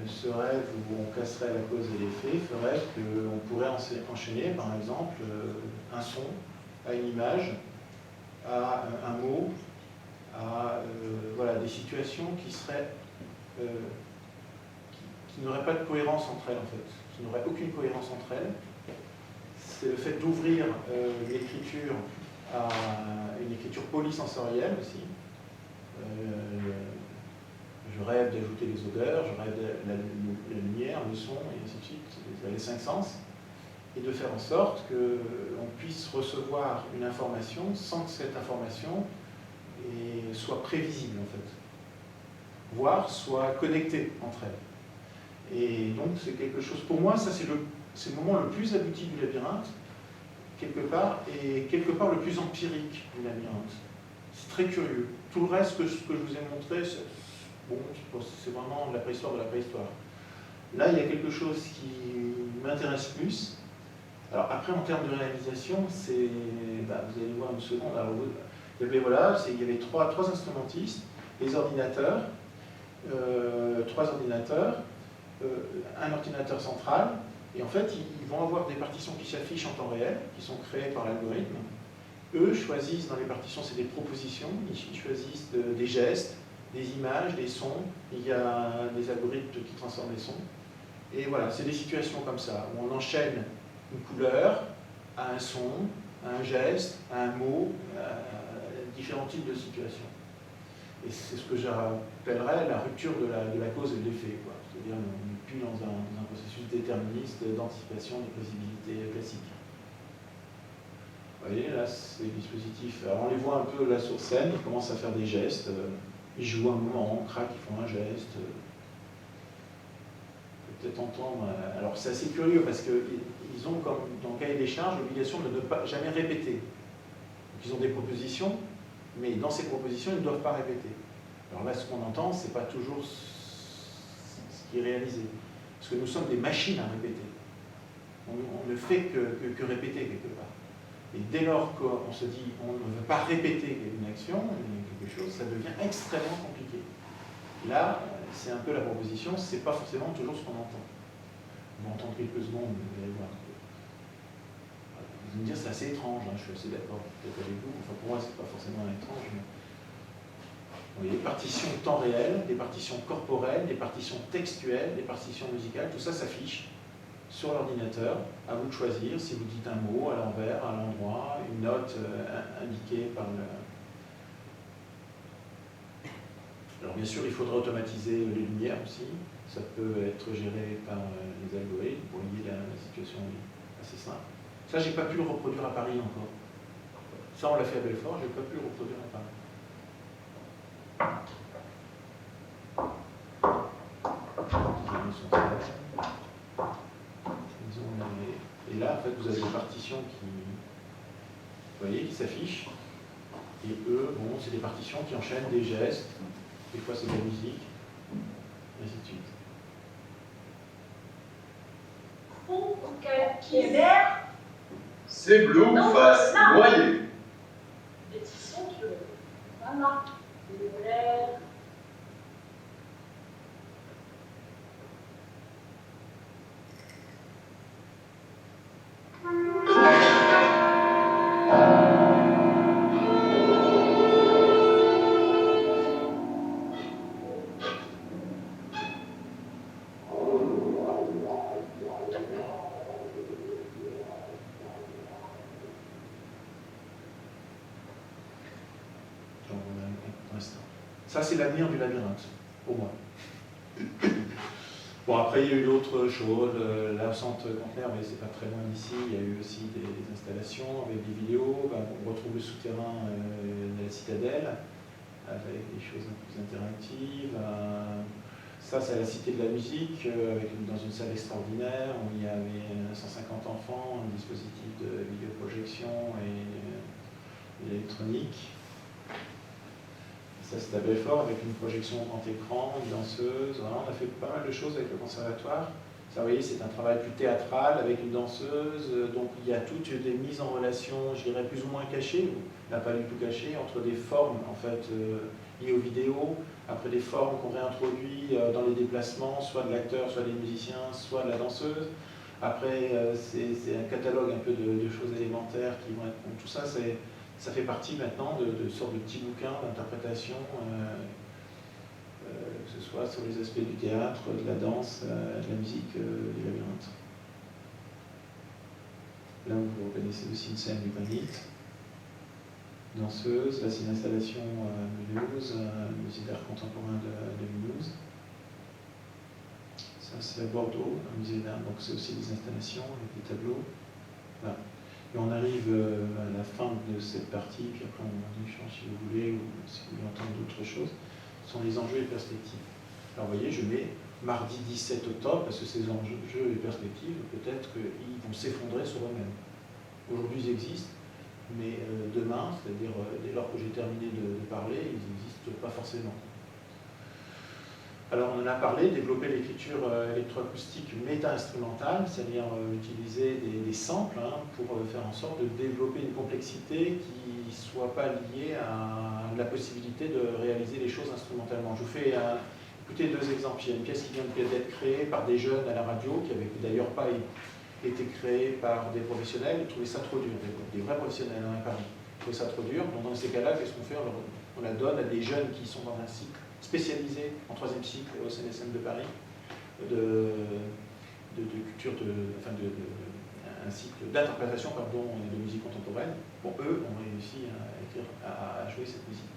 ce rêve où on casserait la cause et l'effet ferait qu'on pourrait enchaîner, par exemple, un son à une image, à un mot, à voilà, des situations qui seraient qui n'auraient pas de cohérence entre elles, en fait, qui n'auraient aucune cohérence entre elles. C'est le fait d'ouvrir l'écriture à une écriture polysensorielle aussi. Je rêve d'ajouter les odeurs, je rêve de la lumière, le son, et ainsi de suite, les 5 sens, et de faire en sorte qu'on puisse recevoir une information sans que cette information soit prévisible, en fait, voire soit connectée entre elles. Et donc, c'est quelque chose, pour moi, ça c'est le moment le plus abouti du labyrinthe, quelque part, et quelque part le plus empirique du labyrinthe. C'est très curieux. Tout le reste que je vous ai montré, c'est vraiment de la préhistoire de la préhistoire. Là, il y a quelque chose qui m'intéresse plus. Alors après, en termes de réalisation, vous allez voir une seconde. Alors, il y avait trois instrumentistes les ordinateurs, 3 ordinateurs, un ordinateur central, et en fait, ils vont avoir des partitions qui s'affichent en temps réel, qui sont créées par l'algorithme. Eux choisissent dans les partitions, c'est des propositions, ils choisissent des gestes, des images, des sons, il y a des algorithmes qui transforment les sons. Et voilà, c'est des situations comme ça, où on enchaîne une couleur à un son, à un geste, à un mot, à différents types de situations. Et c'est ce que j'appellerais la rupture de la cause et de l'effet. C'est-à-dire qu'on n'est plus dans un processus déterministe d'anticipation des possibilités classiques. Vous voyez, là, c'est les dispositifs. Alors, on les voit un peu là sur scène, ils commencent à faire des gestes. Ils jouent un moment, crac, ils font un geste. Peut-être entendre. Alors, c'est assez curieux parce qu'ils ont, comme dans le cahier des charges, l'obligation de ne pas jamais répéter. Donc, ils ont des propositions, mais dans ces propositions, ils ne doivent pas répéter. Alors là, ce qu'on entend, ce n'est pas toujours ce qui est réalisé. Parce que nous sommes des machines à répéter. On ne fait que répéter quelque part. Et dès lors qu'on se dit on ne veut pas répéter une action, quelque chose, ça devient extrêmement compliqué. Là, c'est un peu la proposition, c'est pas forcément toujours ce qu'on entend. On va entendre quelques secondes, vous allez voir. Vous allez me dire c'est assez étrange, hein, je suis assez d'accord peut-être avec vous. Enfin, pour moi, c'est pas forcément étrange. Mais... Vous voyez, partitions temps réel, des partitions corporelles, des partitions textuelles, des partitions musicales, tout ça s'affiche sur l'ordinateur, à vous de choisir si vous dites un mot à l'envers, à l'endroit, une note indiquée par le... Alors bien sûr, il faudra automatiser les lumières aussi, ça peut être géré par les algorithmes, pour lier la situation est assez simple. Ça, j'ai pas pu le reproduire à Paris encore. Ça, on l'a fait à Belfort, j'ai pas pu le reproduire à Paris. Et là, en fait, vous avez des partitions vous voyez, qui s'affichent. Et eux, bon, c'est des partitions qui enchaînent des gestes. Des fois, c'est de la musique. Et ainsi de suite. C'est bleu face noyé. Ça, c'est l'avenir du labyrinthe, pour moi. Bon, après, il y a eu d'autres choses. L'absente conteneur, mais c'est pas très loin d'ici. Il y a eu aussi des installations avec des vidéos. On retrouve le souterrain de la citadelle, avec des choses un peu plus interactives. Ça, c'est la Cité de la musique, dans une salle extraordinaire où il y avait 150 enfants, un dispositif de vidéoprojection et électronique. Ça, c'est à Belfort, avec une projection grand écran, une danseuse. Voilà, on a fait pas mal de choses avec le conservatoire. Ça, vous voyez, c'est un travail plus théâtral avec une danseuse. Donc, il y a toutes des mises en relation, je dirais, plus ou moins cachées, ou n'a pas du tout cachées, entre des formes, en fait, liées aux vidéos, après des formes qu'on réintroduit dans les déplacements, soit de l'acteur, soit des musiciens, soit de la danseuse. Après, c'est un catalogue un peu de choses élémentaires qui vont être... Donc, tout ça, ça fait partie maintenant de sortes de petits bouquins d'interprétation, que ce soit sur les aspects du théâtre, de la danse, de la musique, du labyrinthe. Là, vous reconnaissez aussi une scène du Granit. Danseuse, là c'est une installation à Mulhouse, musée d'art contemporain de Mulhouse. Ça c'est à Bordeaux, un musée d'art, donc c'est aussi des installations avec des tableaux. Voilà. Et on arrive à la fin de cette partie, puis après on échange si vous voulez, ou si vous voulez entendre d'autres choses. Ce sont les enjeux et perspectives. Alors vous voyez, je mets mardi 17 octobre, parce que ces enjeux et perspectives, peut-être qu'ils vont s'effondrer sur eux-mêmes. Aujourd'hui, ils existent, mais demain, c'est-à-dire dès lors que j'ai terminé de parler, ils n'existent pas forcément. Alors on en a parlé, développer l'écriture électroacoustique méta-instrumentale, c'est-à-dire utiliser des samples pour faire en sorte de développer une complexité qui ne soit pas liée à la possibilité de réaliser les choses instrumentalement. Je vous fais écoutez 2 exemples. Il y a une pièce qui vient d'être créée par des jeunes à la radio, qui n'avait d'ailleurs pas été créée par des professionnels. Ils trouvaient ça trop dur, des vrais professionnels à Paris. Ils trouvaient ça trop dur. Donc dans ces cas-là, qu'est-ce qu'on fait? On la donne à des jeunes qui sont dans un cycle spécialisé en 3e cycle au CNSM de Paris de culture, un cycle d'interprétation de musique contemporaine. Bon, eux ont réussi à jouer cette musique.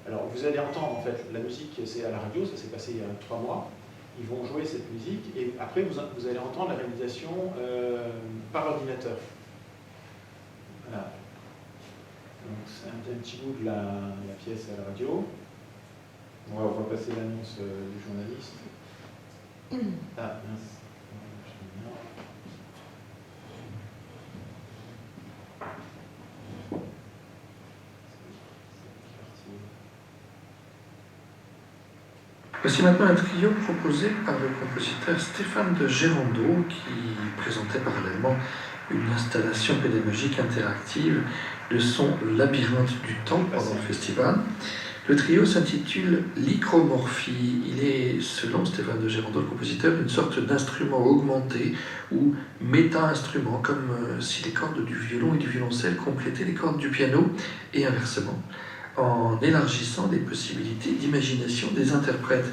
Alors vous allez entendre en fait, la musique c'est à la radio, ça s'est passé il y a 3 mois. Ils vont jouer cette musique et après vous allez entendre la réalisation par ordinateur. Voilà. Donc c'est un petit bout de la pièce à la radio. On va passer l'annonce du journaliste. Ah, mince. Voici maintenant un trio proposé par le compositeur Stéphane de Gérondeau qui présentait parallèlement une installation pédagogique interactive, le son Labyrinthe du temps pendant le festival. Le trio s'intitule Lycromorphie. Il est, selon Stéphane de Gérondeau, le compositeur, une sorte d'instrument augmenté ou méta-instrument, comme si les cordes du violon et du violoncelle complétaient les cordes du piano et inversement, en élargissant les possibilités d'imagination des interprètes.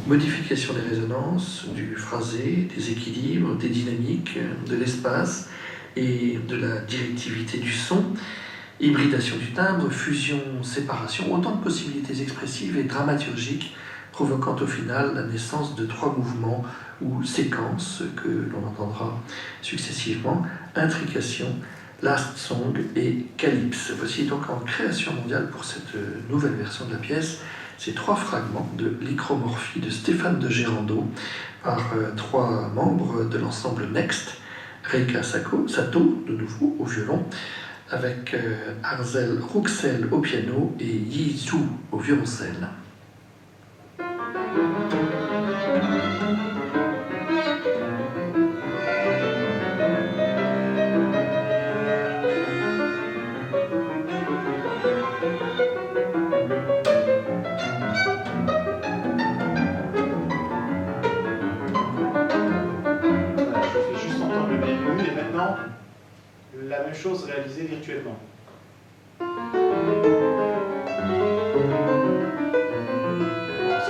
Modification des résonances, du phrasé, des équilibres, des dynamiques, de l'espace et de la directivité du son. Hybridation du timbre, fusion, séparation, autant de possibilités expressives et dramaturgiques, provoquant au final la naissance de 3 mouvements ou séquences que l'on entendra successivement: intrication, last song et calypse. Voici donc en création mondiale pour cette nouvelle version de la pièce ces 3 fragments de Lycromorphie de Stéphane de Gérondeau par 3 membres de l'ensemble Next: Reika Sato, de nouveau au violon, avec Arzel Rouxel au piano et Yi Zhu au violoncelle. La même chose réalisée virtuellement. C'est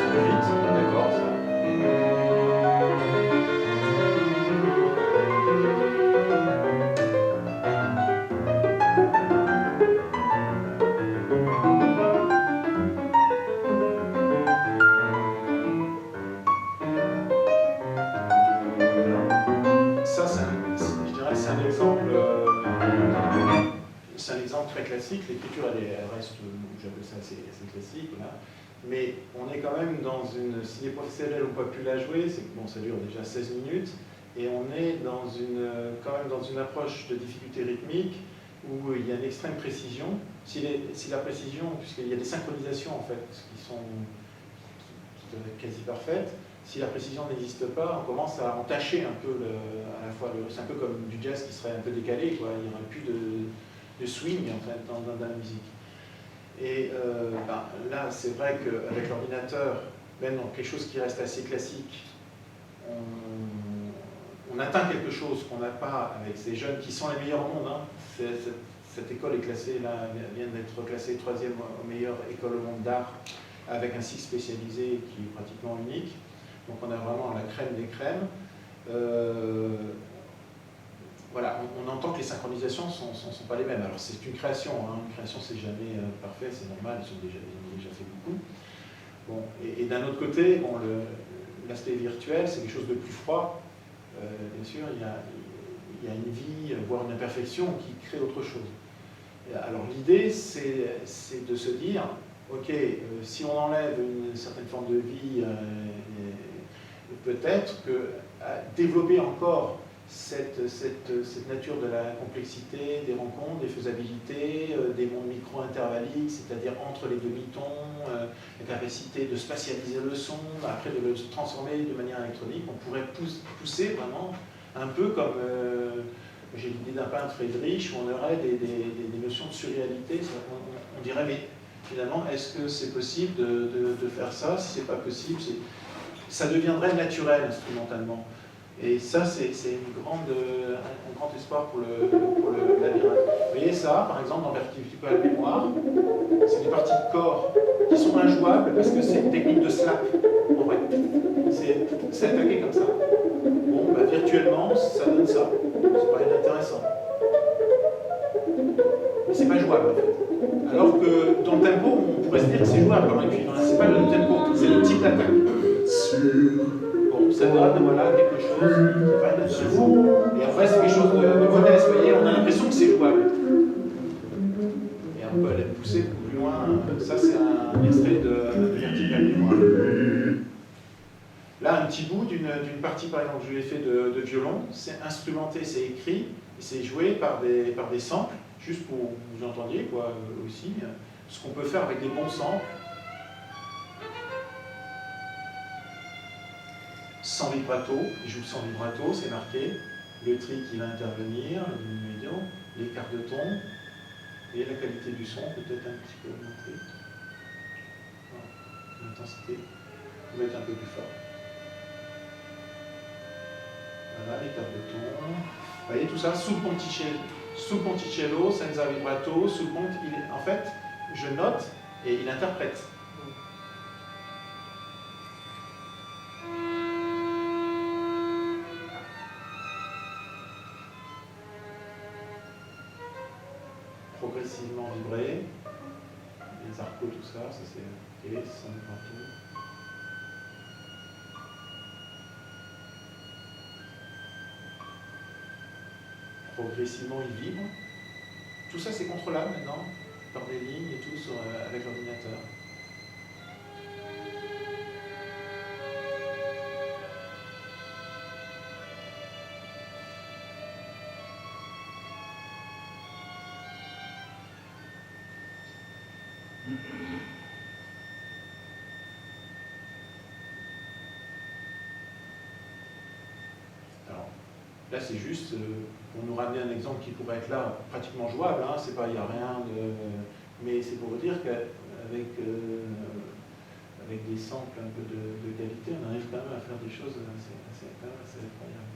plus vite, d'accord ça. C'est un exemple très classique. L'écriture, elle reste, j'appelle ça assez classique, là. Mais on est quand même dans une, si les professionnels n'ont pas pu la jouer, c'est que bon, ça dure déjà 16 minutes, et on est quand même dans une approche de difficulté rythmique où il y a une extrême précision. Si la précision, puisqu'il y a des synchronisations en fait, qui doivent être quasi parfaites, si la précision n'existe pas, on commence à entacher un peu à la fois, c'est un peu comme du jazz qui serait un peu décalé, quoi. Il n'y aurait plus de swing en fait dans la musique. Et là, c'est vrai qu'avec l'ordinateur, même dans quelque chose qui reste assez classique, on atteint quelque chose qu'on n'a pas avec ces jeunes qui sont les meilleurs au monde. Hein. Cette école est classée, là, vient d'être classée 3e meilleure école au monde d'art, avec un cycle spécialisé qui est pratiquement unique. Donc on a vraiment la crème des crèmes. Voilà, on entend que les synchronisations ne sont pas les mêmes. Alors c'est une création, hein. Une création c'est jamais parfait, c'est normal, ils ont déjà fait beaucoup. Bon, et d'un autre côté, bon, l'aspect virtuel, c'est quelque chose de plus froid. Bien sûr, il y a une vie, voire une imperfection qui crée autre chose. Alors l'idée, c'est de se dire, ok, si on enlève une certaine forme de vie, peut-être que développer encore cette nature de la complexité des rencontres, des faisabilités, des mondes micro-intervalliques, c'est-à-dire entre les demi-tons, la capacité de spatialiser le son, après de le transformer de manière électronique. On pourrait pousser vraiment un peu comme, j'ai l'idée d'un peintre Friedrich, où on aurait des notions de surréalité. On dirait, mais finalement, est-ce que c'est possible de faire ça? Si c'est pas possible, ça deviendrait naturel instrumentalement. Et ça, c'est un grand espoir pour le labyrinthe. Vous voyez ça, par exemple, dans Vertical Mémoire, c'est des parties de corps qui sont injouables parce que c'est une technique de slap, en vrai. C'est attaqué comme ça. Bon, bah, virtuellement, ça donne ça. C'est pas inintéressant. Mais c'est pas jouable, en fait. Alors que dans le tempo, on pourrait se dire que c'est jouable par un cuivre. C'est pas le tempo, c'est le type d'attaque. Bon, ça donne, voilà, quelque chose qui n'est pas inintéressant. Et après, c'est quelque chose de modeste, vous voyez, on a l'impression que c'est jouable. Et on peut aller pousser beaucoup plus loin. Ça, c'est un extrait de Vertical Mémoire. Là, un petit bout d'une partie, par exemple, que je lui ai fait de violon, c'est instrumenté, c'est écrit, et c'est joué par des samples, juste pour que vous entendiez, quoi, aussi, ce qu'on peut faire avec des bons samples. Sans vibrato, il joue sans vibrato, c'est marqué, le tri qui va intervenir, le diminué, l'écart de ton, et la qualité du son, peut-être un petit peu augmentée. L'intensité, on va mettre un peu plus fort. Voilà, l'écart de ton. Vous voyez tout ça, sul ponticello, senza vibrato, sul ponte, en fait, je note et il interprète. Progressivement vibré, les arcos, tout ça, ça c'est ok, sans vibrato. Progressivement il vibre. Tout ça c'est contrôlable maintenant, par des lignes et tout avec l'ordinateur. Alors, là c'est juste pour nous ramener un exemple qui pourrait être là pratiquement jouable, hein, c'est pas, il n'y a rien de... Mais c'est pour vous dire qu'avec avec des samples un peu de qualité, on arrive quand même à faire des choses assez incroyables.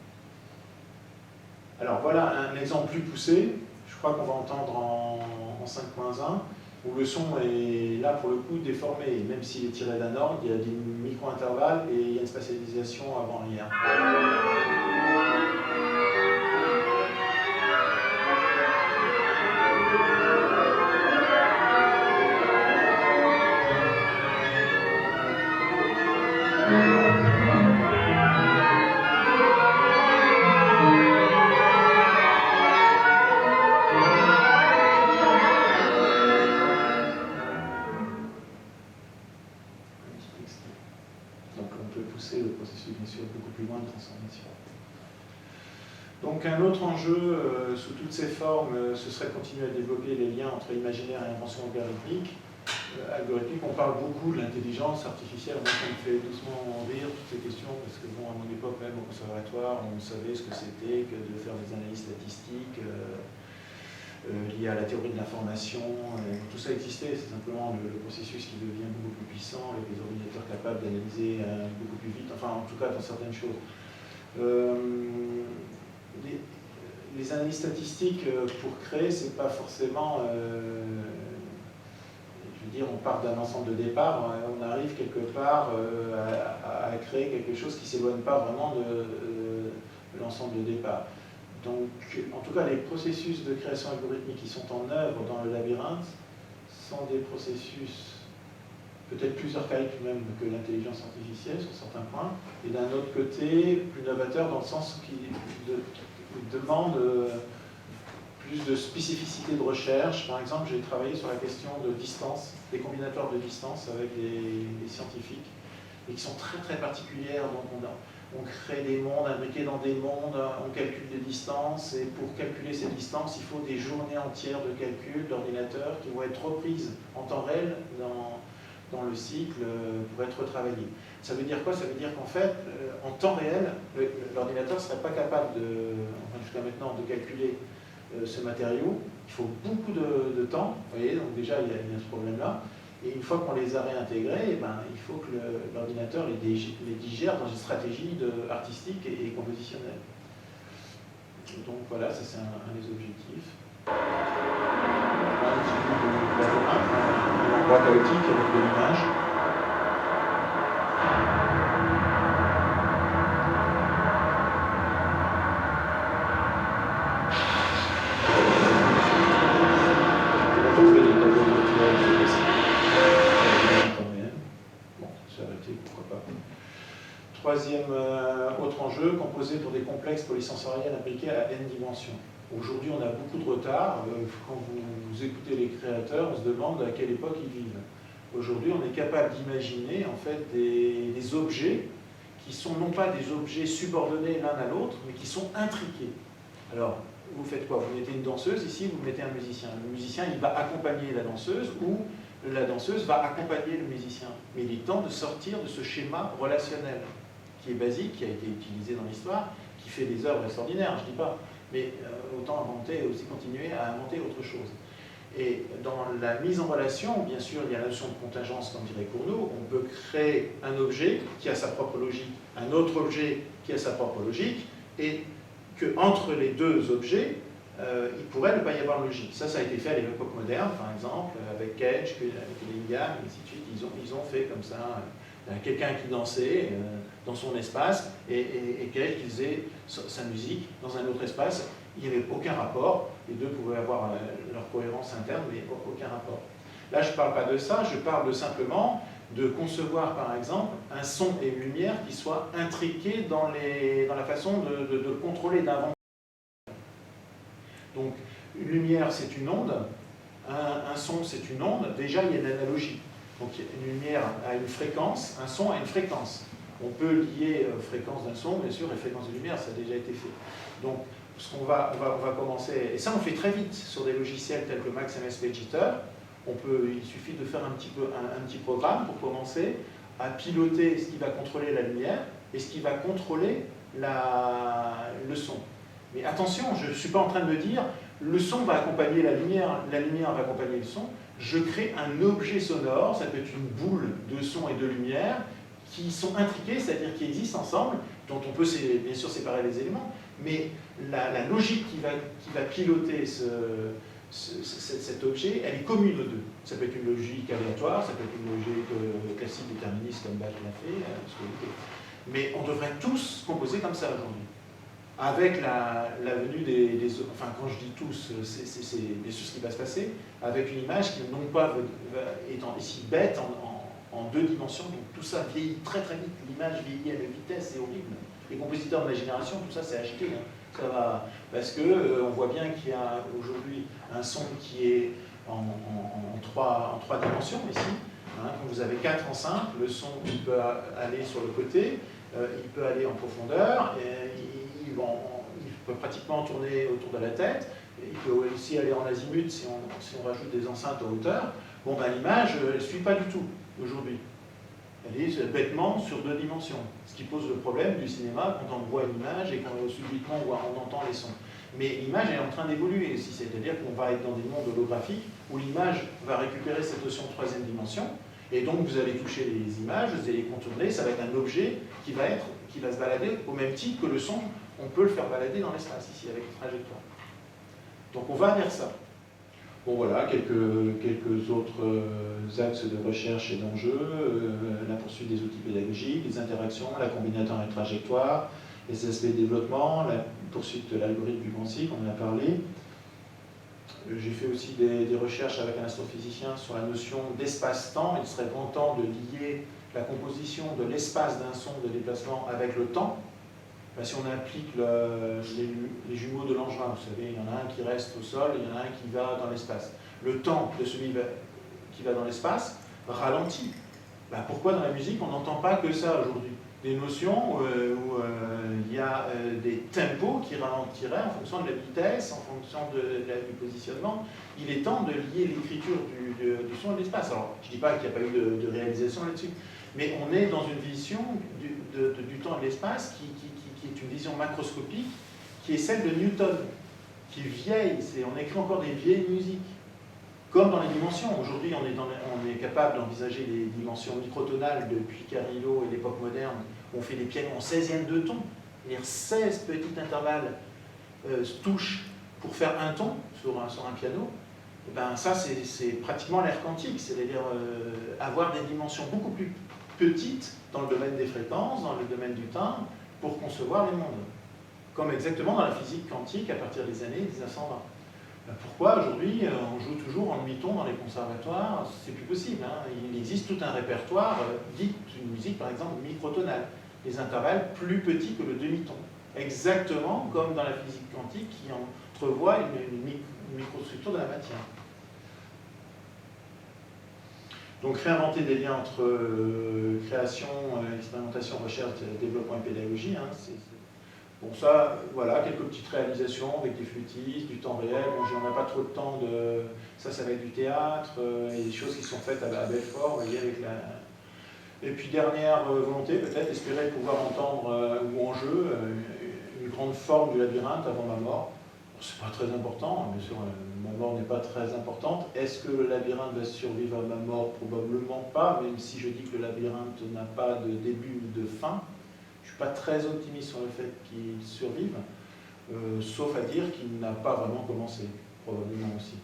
Alors voilà un exemple plus poussé, je crois qu'on va entendre en 5.1, où le son est là pour le coup déformé, même s'il est tiré d'un ordre, il y a des micro-intervalles et il y a une spatialisation avant-arrière. Donc un autre enjeu sous toutes ces formes, ce serait de continuer à développer les liens entre imaginaire et invention algorithmique. On parle beaucoup de l'intelligence artificielle, moi ça me fait doucement rire toutes ces questions, parce que bon, à mon époque même au conservatoire, on savait ce que c'était que de faire des analyses statistiques liées à la théorie de l'information, tout ça existait, c'est simplement le processus qui devient beaucoup plus puissant, avec des ordinateurs capables d'analyser beaucoup plus vite, enfin en tout cas dans certaines choses. Les analyses statistiques pour créer, c'est pas forcément, je veux dire, on part d'un ensemble de départ, on arrive quelque part à créer quelque chose qui ne s'éloigne pas vraiment de l'ensemble de départ. Donc, en tout cas, les processus de création algorithmique qui sont en œuvre dans le labyrinthe sont des processus peut-être plus archaïques même que l'intelligence artificielle sur certains points, et d'un autre côté, plus novateur dans le sens qui demande plus de spécificité de recherche. Par exemple, j'ai travaillé sur la question de distance, des combinatoires de distance avec des scientifiques, et qui sont très très particulières. Donc on crée des mondes imbriqués dans des mondes, on calcule des distances, et pour calculer ces distances, il faut des journées entières de calcul d'ordinateur qui vont être reprises en temps réel dans le cycle pour être retravaillées. Ça veut dire quoi? Ça veut dire qu'en fait, en temps réel, l'ordinateur ne serait pas capable, enfin jusqu'à maintenant, de calculer ce matériau. Il faut beaucoup de temps, vous voyez, donc déjà il y a ce problème-là. Et une fois qu'on les a réintégrés, eh ben, il faut que l'ordinateur les digère dans une stratégie artistique et compositionnelle. Donc voilà, ça c'est un des objectifs. Voilà, un endroit chaotique avec de l'image. Troisième autre enjeu, composé pour des complexes polysensoriels appliqués à n dimensions. Aujourd'hui, on a beaucoup de retard. Quand vous écoutez les créateurs, on se demande à quelle époque ils vivent. Aujourd'hui, on est capable d'imaginer en fait des objets qui sont non pas des objets subordonnés l'un à l'autre, mais qui sont intriqués. Alors, vous faites quoi? Vous mettez une danseuse ici, vous mettez un musicien. Le musicien, il va accompagner la danseuse ou la danseuse va accompagner le musicien. Mais il est temps de sortir de ce schéma relationnel qui est basique, qui a été utilisé dans l'histoire, qui fait des œuvres extraordinaires, je ne dis pas, mais autant inventer et aussi continuer à inventer autre chose. Et dans la mise en relation, bien sûr, il y a la notion de contingence, comme dirait Cournot. On peut créer un objet qui a sa propre logique, un autre objet qui a sa propre logique, et qu'entre les deux objets, il pourrait ne pas y avoir de logique. Ça a été fait à l'époque moderne, par exemple, avec Cage, avec Bellingham, et ainsi de suite. Ils ont fait comme ça quelqu'un qui dansait dans son espace, et Cage qui faisait sa musique dans un autre espace. Il n'y avait aucun rapport. Les deux pouvaient avoir leur cohérence interne, mais aucun rapport. Là, je ne parle pas de ça, je parle simplement de concevoir, par exemple, un son et une lumière qui soient intriqués dans la façon de le contrôler, d'inventer. Donc, une lumière, c'est une onde, un son, c'est une onde. Déjà, il y a une analogie. Donc, une lumière a une fréquence, un son a une fréquence. On peut lier fréquence d'un son, bien sûr, et fréquence de lumière, ça a déjà été fait. Donc, ce qu'on va commencer, et ça on fait très vite sur des logiciels tels que Max MS Vegiter. Il suffit de faire un petit programme pour commencer à piloter ce qui va contrôler la lumière et ce qui va contrôler le son. Mais attention, je ne suis pas en train de me dire le son va accompagner la lumière va accompagner le son. Je crée un objet sonore, ça peut être une boule de son et de lumière qui sont intriqués, c'est-à-dire qui existent ensemble, dont on peut bien sûr séparer les éléments, mais la logique qui va piloter cet objet, elle est commune aux deux. Ça peut être une logique aléatoire, ça peut être une logique classique déterministe comme Bach l'a fait, mais on devrait tous composer comme ça aujourd'hui. Avec la venue enfin quand je dis tous, c'est bien sûr ce qui va se passer, avec une image qui non pas étant ici bête en deux dimensions, donc tout ça vieillit très très vite, l'image vieillit à une vitesse, c'est horrible. Les compositeurs de ma génération, tout ça c'est acheté, hein. Ça va, parce que on voit bien qu'il y a aujourd'hui un son qui est en trois dimensions ici. Hein. Quand vous avez 4 en simple, le son il peut aller sur le côté, il peut aller en profondeur, et il peut pratiquement tourner autour de la tête, et il peut aussi aller en azimut si on rajoute des enceintes en hauteur. Bon, ben, l'image ne suit pas du tout aujourd'hui. Elle est bêtement sur 2 dimensions, ce qui pose le problème du cinéma quand on voit une image et quand subitement on entend les sons. Mais l'image est en train d'évoluer aussi, c'est-à-dire qu'on va être dans des mondes holographiques où l'image va récupérer cette notion de 3e dimension, et donc vous allez toucher les images, vous allez les contourner, ça va être un objet qui va se balader au même titre que le son, on peut le faire balader dans l'espace ici avec une trajectoire. Donc on va vers ça. Bon voilà, quelques autres axes de recherche et d'enjeux, la poursuite des outils pédagogiques, les interactions, la combinatoire et trajectoire, les aspects de développement, la poursuite de l'algorithme du grand cycle, on en a parlé. J'ai fait aussi des recherches avec un astrophysicien sur la notion d'espace-temps. Il serait grand temps de lier la composition de l'espace d'un son de déplacement avec le temps. Ben, si on applique les jumeaux de Langevin, vous savez, il y en a un qui reste au sol, il y en a un qui va dans l'espace. Le temps de celui qui va dans l'espace ralentit. Ben, pourquoi dans la musique on n'entend pas que ça aujourd'hui? des notions où il y a des tempos qui ralentiraient en fonction de la vitesse, en fonction du positionnement. Il est temps de lier l'écriture du son et de l'espace. Alors, je ne dis pas qu'il n'y a pas eu de réalisation là-dessus, mais on est dans une vision du temps et de l'espace qui est une vision macroscopique, qui est celle de Newton, qui est vieille. On écrit encore des vieilles musiques. Comme dans les dimensions. Aujourd'hui, on est capable d'envisager les dimensions microtonales depuis Carrillo et l'époque moderne. On fait des pianos en 16e de ton, c'est-à-dire 16 petits intervalles touches pour faire un ton sur un piano. Et ben, ça, c'est pratiquement l'ère quantique, c'est-à-dire avoir des dimensions beaucoup plus petites dans le domaine des fréquences, dans le domaine du timbre, pour concevoir les mondes. Comme exactement dans la physique quantique à partir des années 1920. Pourquoi aujourd'hui on joue toujours en demi-ton dans les conservatoires? C'est plus possible. Hein. Il existe tout un répertoire dit une musique par exemple microtonale, des intervalles plus petits que le demi-ton. Exactement comme dans la physique quantique qui entrevoit une microstructure de la matière. Donc réinventer des liens entre création, expérimentation, recherche, développement et pédagogie, hein, bon, ça, voilà, quelques petites réalisations avec des flûtistes, du temps réel. Bon, j'en ai pas trop de temps de... Ça va être du théâtre, et des choses qui sont faites à Belfort, vous voyez, avec la... Et puis, dernière volonté, peut-être, espérer pouvoir entendre, ou en jeu, une grande forme du labyrinthe avant ma mort. Bon, c'est pas très important, bien sûr, ma mort n'est pas très importante. Est-ce que le labyrinthe va survivre à ma mort? Probablement pas, même si je dis que le labyrinthe n'a pas de début ou de fin. Je ne suis pas très optimiste sur le fait qu'il survive, sauf à dire qu'il n'a pas vraiment commencé, probablement aussi.